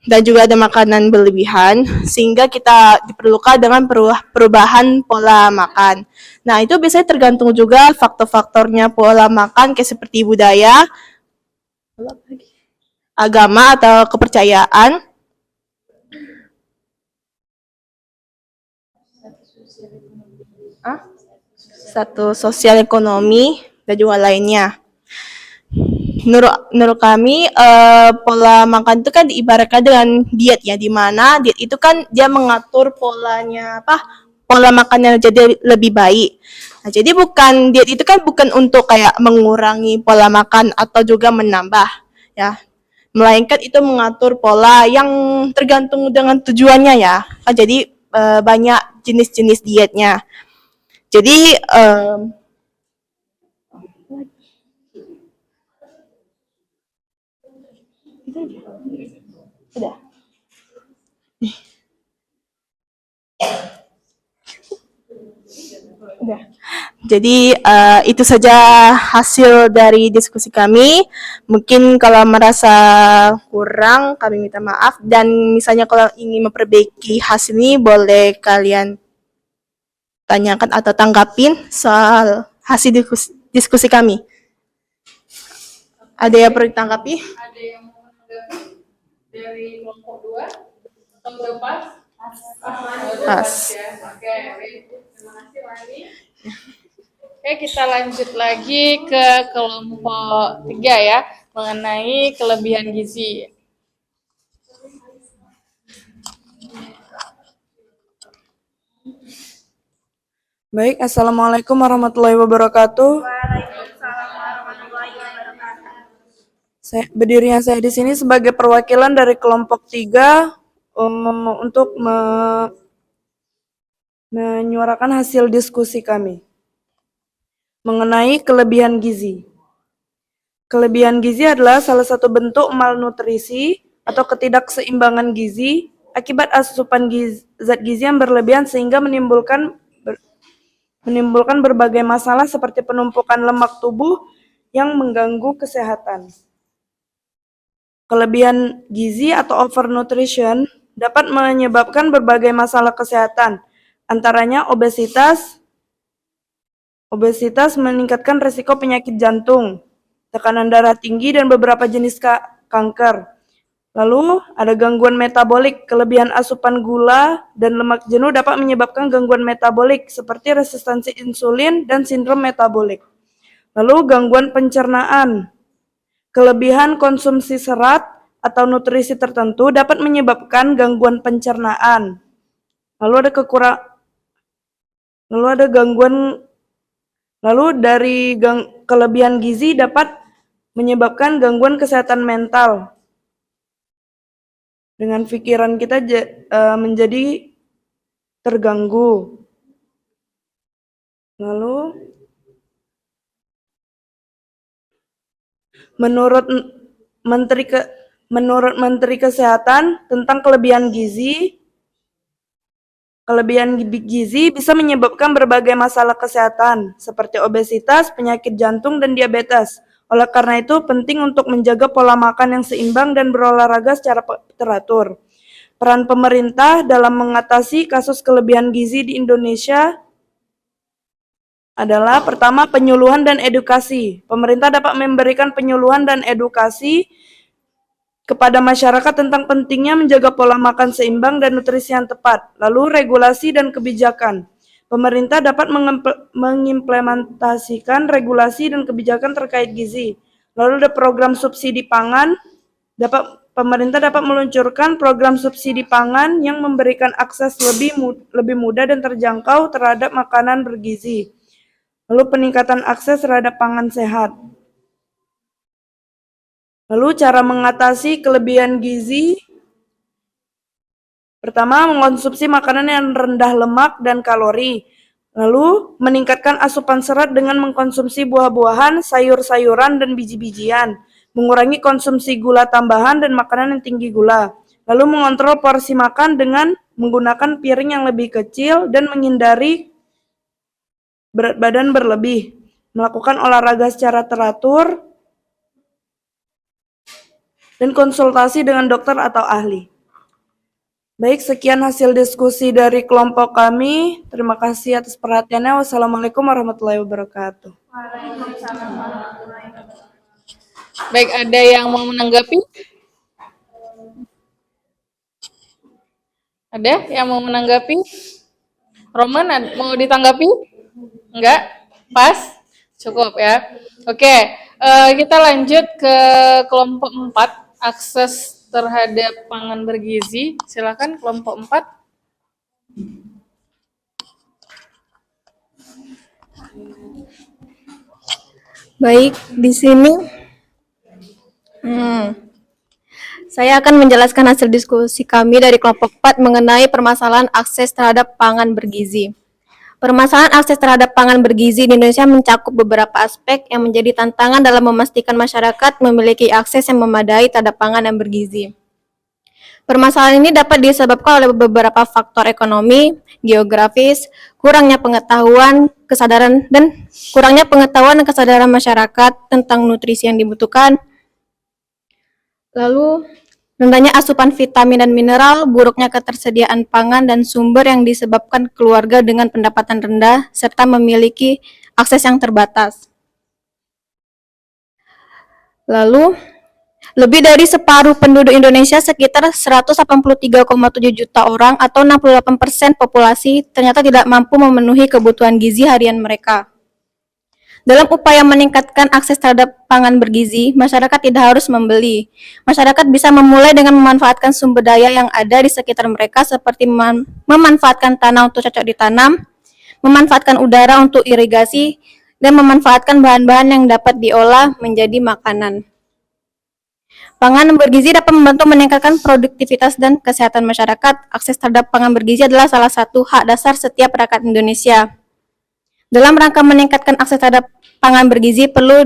C: dan juga ada makanan berlebihan, sehingga kita diperlukan dengan perubahan pola makan. Nah, itu biasanya tergantung juga faktor-faktornya pola makan, kayak seperti budaya, agama, atau kepercayaan. Satu sosial ekonomi dan juga lainnya. Menurut kami pola makan itu kan diibaratkan dengan diet ya, di mana diet itu kan dia mengatur pola makannya jadi lebih baik. Nah, jadi diet itu kan bukan untuk kayak mengurangi pola makan atau juga menambah ya, melainkan itu mengatur pola yang tergantung dengan tujuannya ya. Jadi banyak jenis-jenis dietnya. Jadi udah. Udah. Jadi itu saja hasil dari diskusi kami. Mungkin kalau merasa kurang, kami minta maaf. Dan misalnya kalau ingin memperbaiki hasil ini, boleh kalian tanyakan atau tanggapin soal hasil diskusi kami. Ada yang perlu ditanggapi?
A: Ada yang mau menanggapi dari kelompok 2? Atau udah pas? Udah
C: Pas.
A: ya. Oke, baik. Terima kasih, Wani. Oke, kita lanjut lagi ke kelompok 3 ya, mengenai kelebihan gizi.
D: Baik, Assalamualaikum warahmatullahi wabarakatuh. Berdirinya saya di sini sebagai perwakilan dari kelompok 3 untuk menyuarakan hasil diskusi kami mengenai kelebihan gizi. Kelebihan gizi adalah salah satu bentuk malnutrisi atau ketidakseimbangan gizi akibat asupan zat gizi yang berlebihan, sehingga menimbulkan berbagai masalah seperti penumpukan lemak tubuh yang mengganggu kesehatan. Kelebihan gizi atau overnutrition dapat menyebabkan berbagai masalah kesehatan, antaranya obesitas meningkatkan risiko penyakit jantung, tekanan darah tinggi, dan beberapa jenis kanker. Lalu ada gangguan metabolik, kelebihan asupan gula dan lemak jenuh dapat menyebabkan gangguan metabolik seperti resistensi insulin dan sindrom metabolik. Lalu gangguan pencernaan, kelebihan konsumsi serat atau nutrisi tertentu dapat menyebabkan gangguan pencernaan. Lalu dari kelebihan gizi dapat menyebabkan gangguan kesehatan mental. Dengan pikiran kita menjadi terganggu. Lalu, menurut Menteri Kesehatan tentang kelebihan gizi bisa menyebabkan berbagai masalah kesehatan seperti obesitas, penyakit jantung, dan diabetes. Oleh karena itu, penting untuk menjaga pola makan yang seimbang dan berolahraga secara teratur. Peran pemerintah dalam mengatasi kasus kelebihan gizi di Indonesia adalah pertama, penyuluhan dan edukasi. Pemerintah dapat memberikan penyuluhan dan edukasi kepada masyarakat tentang pentingnya menjaga pola makan seimbang dan nutrisi yang tepat. Lalu, regulasi dan kebijakan. Pemerintah dapat mengimplementasikan regulasi dan kebijakan terkait gizi. Lalu ada program subsidi pangan. Pemerintah dapat meluncurkan program subsidi pangan yang memberikan akses lebih mudah dan terjangkau terhadap makanan bergizi. Lalu peningkatan akses terhadap pangan sehat. Lalu cara mengatasi kelebihan gizi. Pertama, mengkonsumsi makanan yang rendah lemak dan kalori. Lalu, meningkatkan asupan serat dengan mengkonsumsi buah-buahan, sayur-sayuran, dan biji-bijian. Mengurangi konsumsi gula tambahan dan makanan yang tinggi gula. Lalu, mengontrol porsi makan dengan menggunakan piring yang lebih kecil dan menghindari berat badan berlebih. Melakukan olahraga secara teratur, dan konsultasi dengan dokter atau ahli. Baik, sekian hasil diskusi dari kelompok kami. Terima kasih atas perhatiannya. Wassalamualaikum warahmatullahi wabarakatuh.
A: Baik, ada yang mau menanggapi? Ada yang mau menanggapi? Roman, mau ditanggapi? Enggak? Pas? Cukup ya. Oke, kita lanjut ke kelompok 4, akses terhadap pangan bergizi. Silakan kelompok 4.
E: Baik, di sini saya akan menjelaskan hasil diskusi kami dari kelompok 4 mengenai permasalahan akses terhadap pangan bergizi. Permasalahan akses terhadap pangan bergizi di Indonesia mencakup beberapa aspek yang menjadi tantangan dalam memastikan masyarakat memiliki akses yang memadai terhadap pangan yang bergizi. Permasalahan ini dapat disebabkan oleh beberapa faktor ekonomi, geografis, kurangnya pengetahuan, kesadaran masyarakat tentang nutrisi yang dibutuhkan, lalu rendahnya asupan vitamin dan mineral, buruknya ketersediaan pangan dan sumber yang disebabkan keluarga dengan pendapatan rendah, serta memiliki akses yang terbatas. Lalu, lebih dari separuh penduduk Indonesia, sekitar 183,7 juta orang atau 68% populasi, ternyata tidak mampu memenuhi kebutuhan gizi harian mereka. Dalam upaya meningkatkan akses terhadap pangan bergizi, masyarakat tidak harus membeli. Masyarakat bisa memulai dengan memanfaatkan sumber daya yang ada di sekitar mereka seperti memanfaatkan tanah untuk cocok ditanam, memanfaatkan udara untuk irigasi, dan memanfaatkan bahan-bahan yang dapat diolah menjadi makanan. Pangan bergizi dapat membantu meningkatkan produktivitas dan kesehatan masyarakat. Akses terhadap pangan bergizi adalah salah satu hak dasar setiap rakyat Indonesia. Dalam rangka meningkatkan akses terhadap pangan bergizi perlu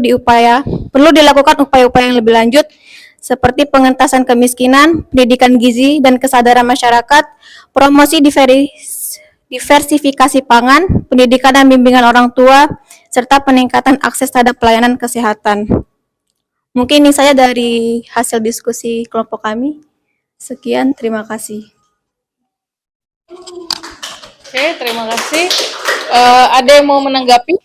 E: dilakukan upaya-upaya yang lebih lanjut seperti pengentasan kemiskinan, pendidikan gizi dan kesadaran masyarakat, promosi diversifikasi pangan, pendidikan dan bimbingan orang tua, serta peningkatan akses terhadap pelayanan kesehatan. Mungkin ini saja dari hasil diskusi kelompok kami. Sekian, terima kasih.
A: Oke, terima kasih. Ada yang mau menanggapi?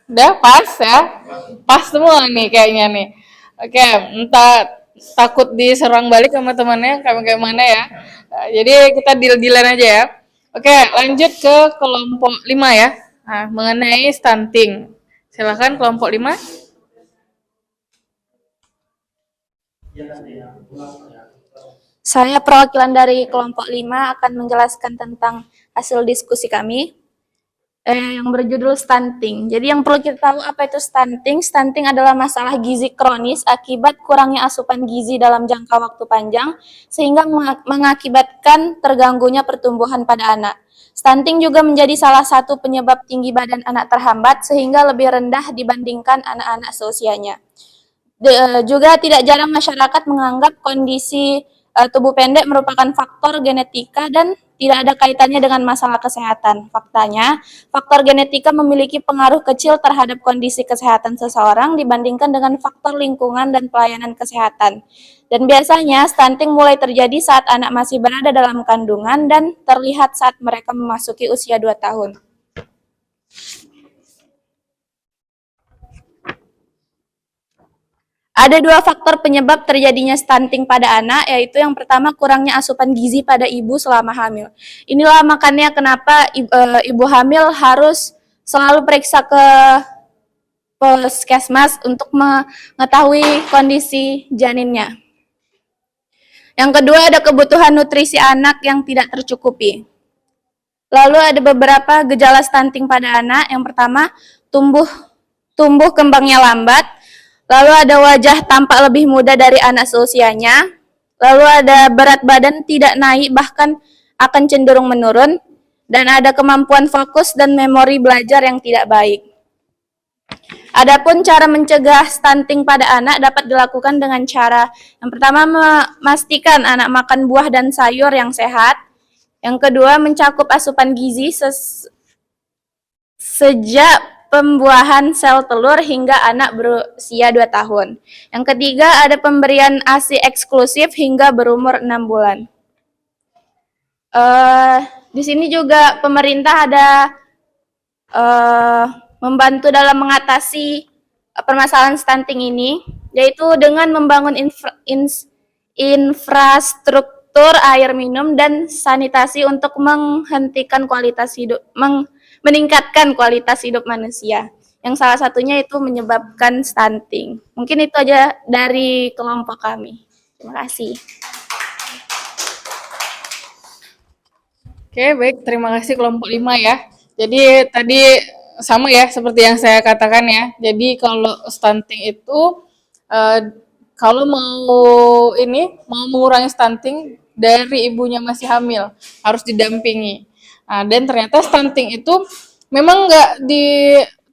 A: Udah pas ya? Pas semua nih kayaknya nih. Oke, entah takut diserang balik sama temannya kayak mana ya. Jadi kita deal-dealan aja ya. Oke, lanjut ke kelompok 5 ya. Nah, mengenai stunting. Silakan kelompok 5.
E: Saya perwakilan dari kelompok 5 akan menjelaskan tentang hasil diskusi kami yang berjudul stunting. Jadi yang perlu kita tahu apa itu stunting? Stunting adalah masalah gizi kronis akibat kurangnya asupan gizi dalam jangka waktu panjang sehingga mengakibatkan terganggunya pertumbuhan pada anak. Stunting juga menjadi salah satu penyebab tinggi badan anak terhambat sehingga lebih rendah dibandingkan anak-anak seusianya. Juga tidak jarang masyarakat menganggap kondisi tubuh pendek merupakan faktor genetika dan tidak ada kaitannya dengan masalah kesehatan. Faktanya, faktor genetika memiliki pengaruh kecil terhadap kondisi kesehatan seseorang dibandingkan dengan faktor lingkungan dan pelayanan kesehatan. Dan biasanya stunting mulai terjadi saat anak masih berada dalam kandungan dan terlihat saat mereka memasuki usia 2 tahun. Ada 2 faktor penyebab terjadinya stunting pada anak, yaitu yang pertama kurangnya asupan gizi pada ibu selama hamil. Inilah makanya kenapa ibu hamil harus selalu periksa ke puskesmas untuk mengetahui kondisi janinnya. Yang kedua ada kebutuhan nutrisi anak yang tidak tercukupi. Lalu ada beberapa gejala stunting pada anak. Yang pertama, tumbuh kembangnya lambat. Lalu ada wajah tampak lebih muda dari anak seusianya. Lalu ada berat badan tidak naik bahkan akan cenderung menurun. Dan ada kemampuan fokus dan memori belajar yang tidak baik. Adapun cara mencegah stunting pada anak dapat dilakukan dengan cara yang pertama memastikan anak makan buah dan sayur yang sehat. Yang kedua mencakup asupan gizi sejak pembuahan sel telur hingga anak berusia 2 tahun. Yang ketiga ada pemberian ASI eksklusif hingga berumur 6 bulan. Di sini juga pemerintah ada membantu dalam mengatasi permasalahan stunting ini, yaitu dengan membangun infrastruktur air minum dan sanitasi untuk meningkatkan kualitas hidup manusia. Yang salah satunya itu menyebabkan stunting. Mungkin itu aja dari kelompok kami. Terima kasih.
A: Oke, baik. Terima kasih kelompok 5 ya. Jadi tadi sama ya seperti yang saya katakan ya. Jadi kalau stunting itu kalau mau mengurangi stunting dari ibunya masih hamil harus didampingi. Nah, dan ternyata stunting itu memang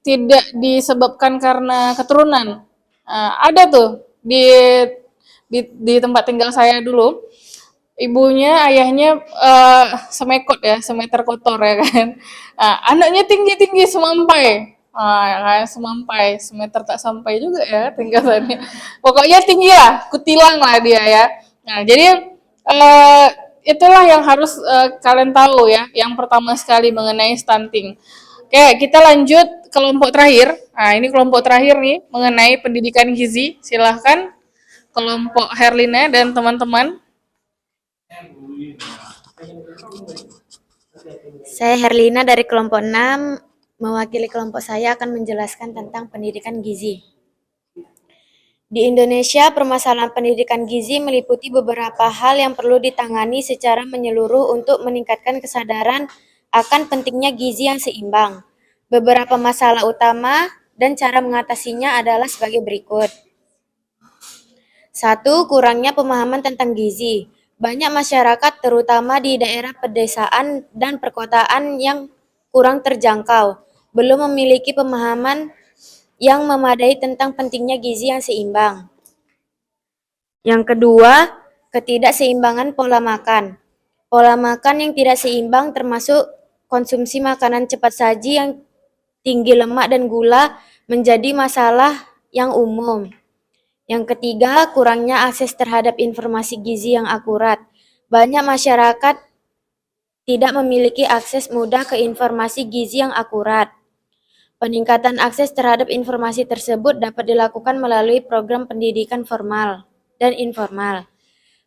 A: tidak disebabkan karena keturunan. Ada tuh di tempat tinggal saya dulu. Ibunya, ayahnya semekot ya, semeter kotor ya kan. Anaknya tinggi-tinggi semampai. Kayak semampai, semeter tak sampai juga ya tinggalannya. Pokoknya tinggi lah, kutilang lah dia ya. Nah, jadi itulah yang harus kalian tahu ya. Yang pertama sekali mengenai stunting. Oke, kita lanjut kelompok terakhir. Nah, ini kelompok terakhir nih mengenai pendidikan gizi. Silahkan kelompok Herlina dan teman-teman.
F: Saya Herlina dari kelompok 6, mewakili kelompok saya akan menjelaskan tentang pendidikan gizi. Di Indonesia, permasalahan pendidikan gizi meliputi beberapa hal yang perlu ditangani secara menyeluruh untuk meningkatkan kesadaran akan pentingnya gizi yang seimbang. Beberapa masalah utama dan cara mengatasinya adalah sebagai berikut. 1. Kurangnya pemahaman tentang gizi. Banyak masyarakat, terutama di daerah pedesaan dan perkotaan yang kurang terjangkau, belum memiliki pemahaman yang memadai tentang pentingnya gizi yang seimbang. Yang kedua, ketidakseimbangan pola makan. Pola makan yang tidak seimbang termasuk konsumsi makanan cepat saji yang tinggi lemak dan gula menjadi masalah yang umum. Yang ketiga, kurangnya akses terhadap informasi gizi yang akurat. Banyak masyarakat tidak memiliki akses mudah ke informasi gizi yang akurat. Peningkatan akses terhadap informasi tersebut dapat dilakukan melalui program pendidikan formal dan informal.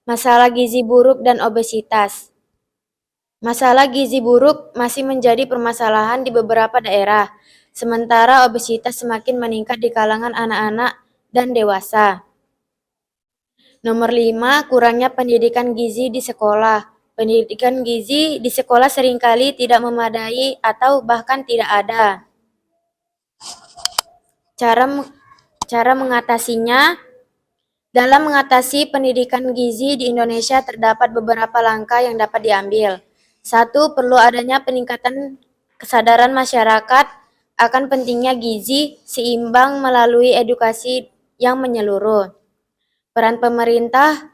F: Masalah gizi buruk dan obesitas. Masalah gizi buruk masih menjadi permasalahan di beberapa daerah, sementara obesitas semakin meningkat di kalangan anak-anak dan dewasa. Nomor 5, kurangnya pendidikan gizi di sekolah. Pendidikan gizi di sekolah seringkali tidak memadai atau bahkan tidak ada. Cara mengatasinya, dalam mengatasi pendidikan gizi di Indonesia terdapat beberapa langkah yang dapat diambil. 1. Perlu adanya peningkatan kesadaran masyarakat akan pentingnya gizi seimbang melalui edukasi yang menyeluruh. Peran pemerintah.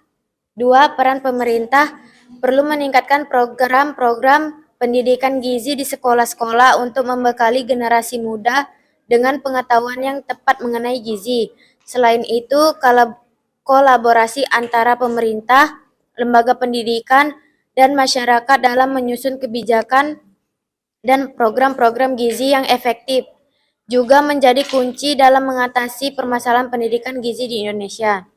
F: 2. Peran pemerintah perlu meningkatkan program-program pendidikan gizi di sekolah-sekolah untuk membekali generasi muda dengan pengetahuan yang tepat mengenai gizi. Selain itu, kolaborasi antara pemerintah, lembaga pendidikan, dan masyarakat dalam menyusun kebijakan dan program-program gizi yang efektif juga menjadi kunci dalam mengatasi permasalahan pendidikan gizi di Indonesia.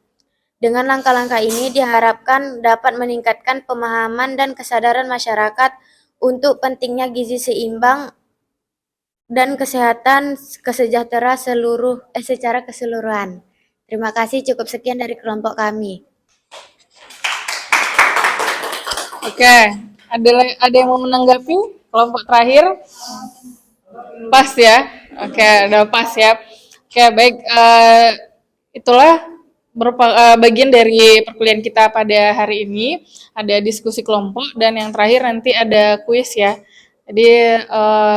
F: Dengan langkah-langkah ini diharapkan dapat meningkatkan pemahaman dan kesadaran masyarakat untuk pentingnya gizi seimbang dan kesejahteraan secara keseluruhan. Terima kasih, cukup sekian dari kelompok kami.
A: Oke, ada yang mau menanggapi kelompok terakhir? Pas ya? Oke, udah pas ya. Oke, baik. Itulah bagian dari perkuliahan kita pada hari ini. Ada diskusi kelompok dan yang terakhir nanti ada kuis ya. Jadi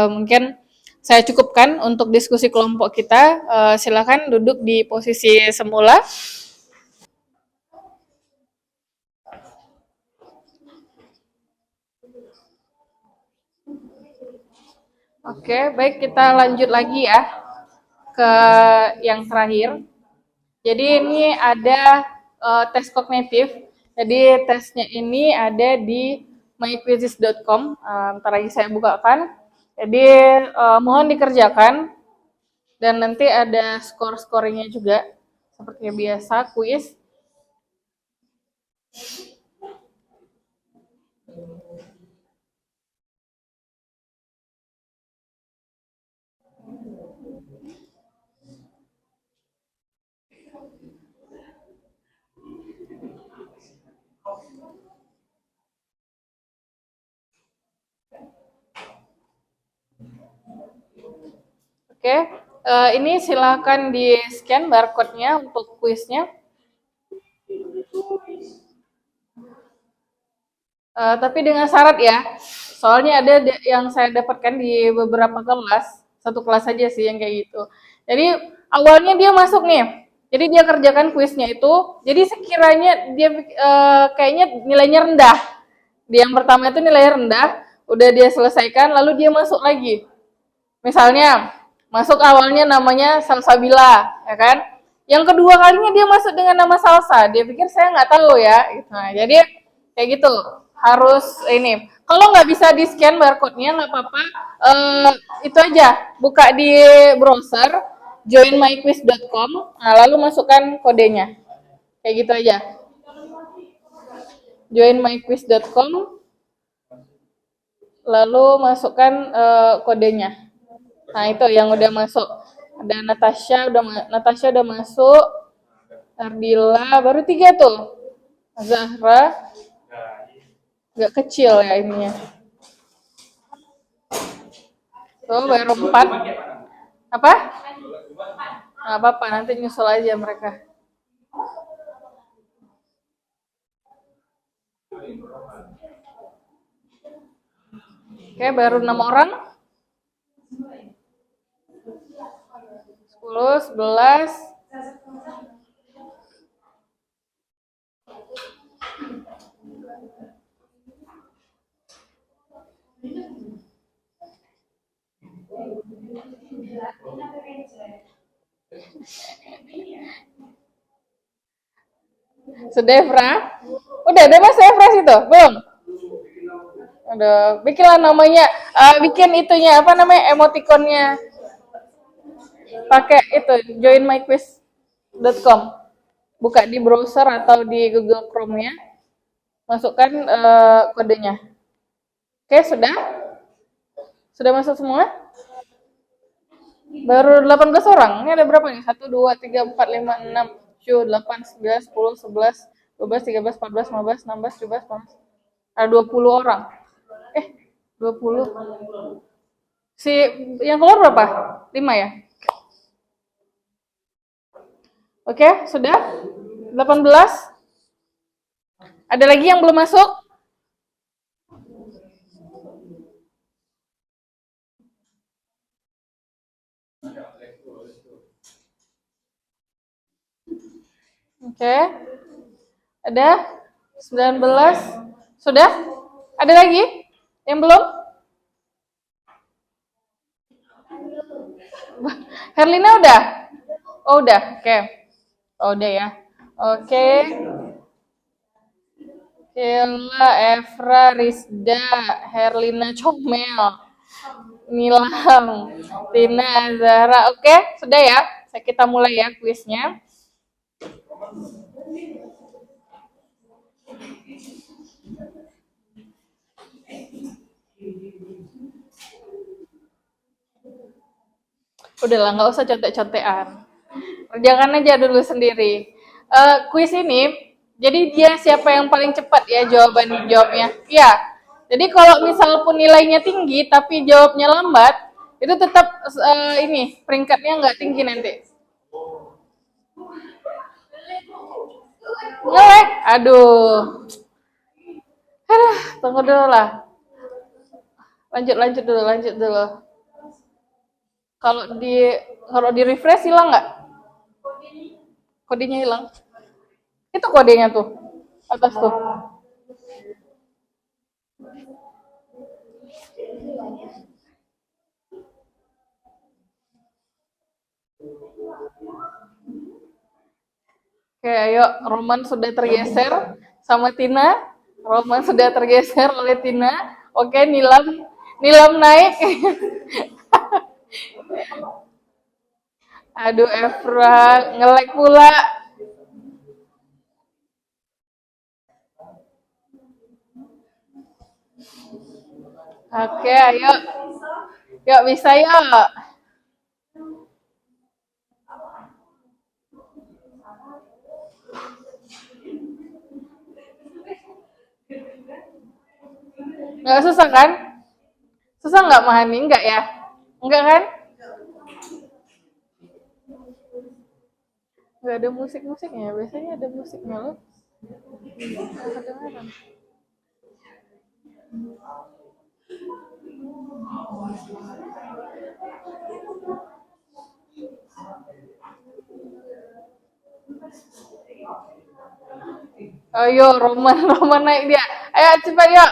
A: mungkin saya cukupkan untuk diskusi kelompok kita. Silakan duduk di posisi semula. Oke, baik, kita lanjut lagi ya ke yang terakhir. Jadi ini ada tes kognitif. Jadi tesnya ini ada di myquizzes.com. Ntar lagi saya bukakan. Jadi mohon dikerjakan dan nanti ada skor-skornya juga seperti biasa kuis. Oke, ini silakan di-scan barcode-nya untuk kuisnya. Tapi dengan syarat ya, soalnya ada yang saya dapatkan di beberapa kelas, satu kelas saja sih yang kayak gitu. Jadi awalnya dia masuk nih, jadi dia kerjakan kuisnya itu, jadi sekiranya dia kayaknya nilainya rendah. Di yang pertama itu nilainya rendah, udah dia selesaikan, lalu dia masuk lagi. Misalnya, masuk awalnya namanya Salsabila, ya kan? Yang kedua kalinya dia masuk dengan nama Salsa, dia pikir saya nggak tahu ya. Gitu. Nah, jadi kayak gitu, harus ini. Kalau nggak bisa di scan barcode-nya nggak apa-apa, itu aja, buka di browser, joinmyquiz.com, nah, lalu masukkan kodenya, kayak gitu aja. Joinmyquiz.com, lalu masukkan kodenya. Nah, itu yang udah masuk. Ada Natasha udah masuk. Ardila baru 3 tuh. Zahra agak kecil ya ininya. Tuh baru 4. Apa? Nggak apa-apa, nanti nyusul aja mereka. Oke, baru 6 orang. 10, 11. Sudah Efra? Udah Mas Efra situ? Belum? Udah, bikinlah namanya, bikin itunya, apa namanya, emoticonnya. Pakai itu, joinmyquiz.com. Buka di browser atau di Google Chrome-nya, masukkan kodenya. Oke, sudah? Sudah masuk semua? Baru 18 orang. Ini ada berapa nih? 1, 2, 3, 4, 5, 6, 7, 8, 9, 10, 11, 12, 13, 14, 15, 16, 17, 18. Ada 20 orang. 20. Si yang keluar berapa? 5 ya? Oke, sudah? 18. Ada lagi yang belum masuk? Oke. Ada? 19. Sudah? Ada lagi? Yang belum? Herlina udah? Oh, udah. Oke. Oh, udah ya. Oke. Kela, Efra, Rizda, Herlina, Comel, Nilam, Tina, Zahra. Oke, sudah ya. Kita mulai ya kuisnya. Udahlah, nggak usah contek-contekan. Kerjakan aja dulu sendiri. Kuis ini, jadi dia siapa yang paling cepat ya jawabnya. Iya. Jadi kalau misal pun nilainya tinggi tapi jawabnya lambat, itu tetap ini peringkatnya nggak tinggi nanti. Ngelek, aduh. Tunggu dulu lah. Lanjut dulu. Kalau di refresh hilang nggak? Kodenya hilang. Itu kodenya tuh atas tuh. Oke, ayo. Roman sudah tergeser sama Tina. Roman sudah tergeser oleh Tina. Oke, Nilam naik. Aduh, Efra ngelek pula. Oke, ayo. Yuk, bisa yuk. Nggak susah kan? Susah nggak Mahani? Enggak ya? Enggak kan? Nggak ada musik-musiknya. Biasanya ada musiknya loh. Kedengaran. Ayo, Roman naik dia. Ayo cepat yuk.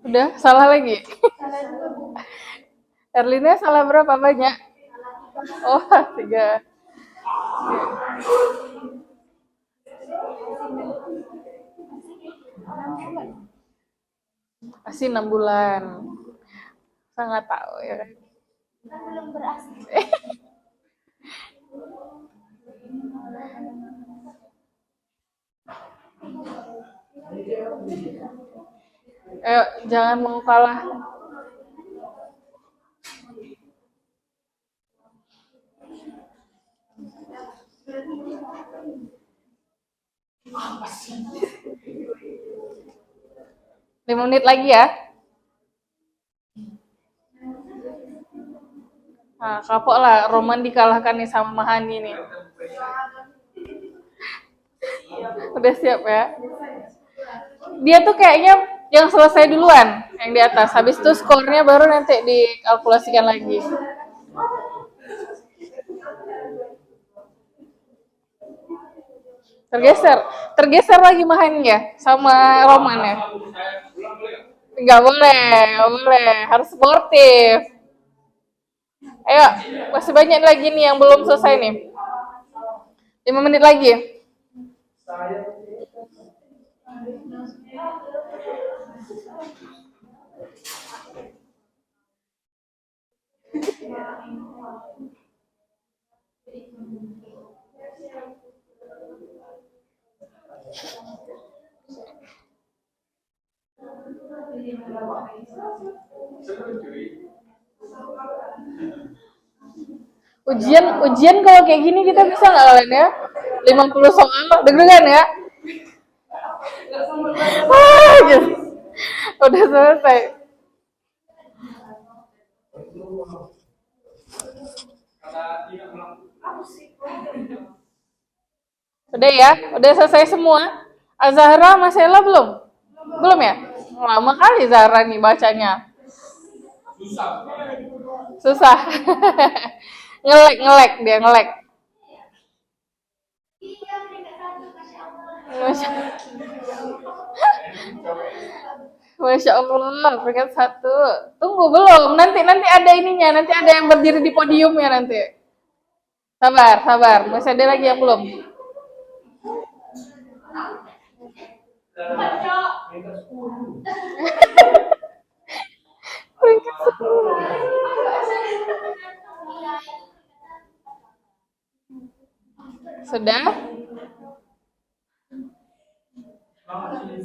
A: Udah, salah lagi. Erlina salah berapa banyak? Oh, 3. Masih 6 bulan. Sangat tahu ya kan. Belum berasa. Ayo, jangan mau kalah. Lima menit lagi ya. Nah, kapok lah. Roman dikalahkan nih sama Mahani nih. Udah siap ya? Dia tuh kayaknya yang selesai duluan, yang di atas. Habis itu skornya baru nanti dikalkulasikan lagi. Tergeser lagi mahannya sama romannya. Nggak boleh, nggak boleh, harus sportif. Ayo, masih banyak lagi nih yang belum selesai nih. 5 menit lagi. Ujian kalau kayak gini kita bisa nggak kalian ya? 50 soal, deg-degan ya? Gitu. Udah selesai. Udah ya? Udah selesai semua? Azahra, Mas Ella belum? Belum ya? Lama kali Zahra nih bacanya. Susah. ngelek dia ngelek. Masya Allah, peringkat 1. Tunggu belum, nanti ada ininya, nanti ada yang berdiri di podiumnya nanti. Sabar, masih ada lagi yang belum. Peringkat 10. Sudah?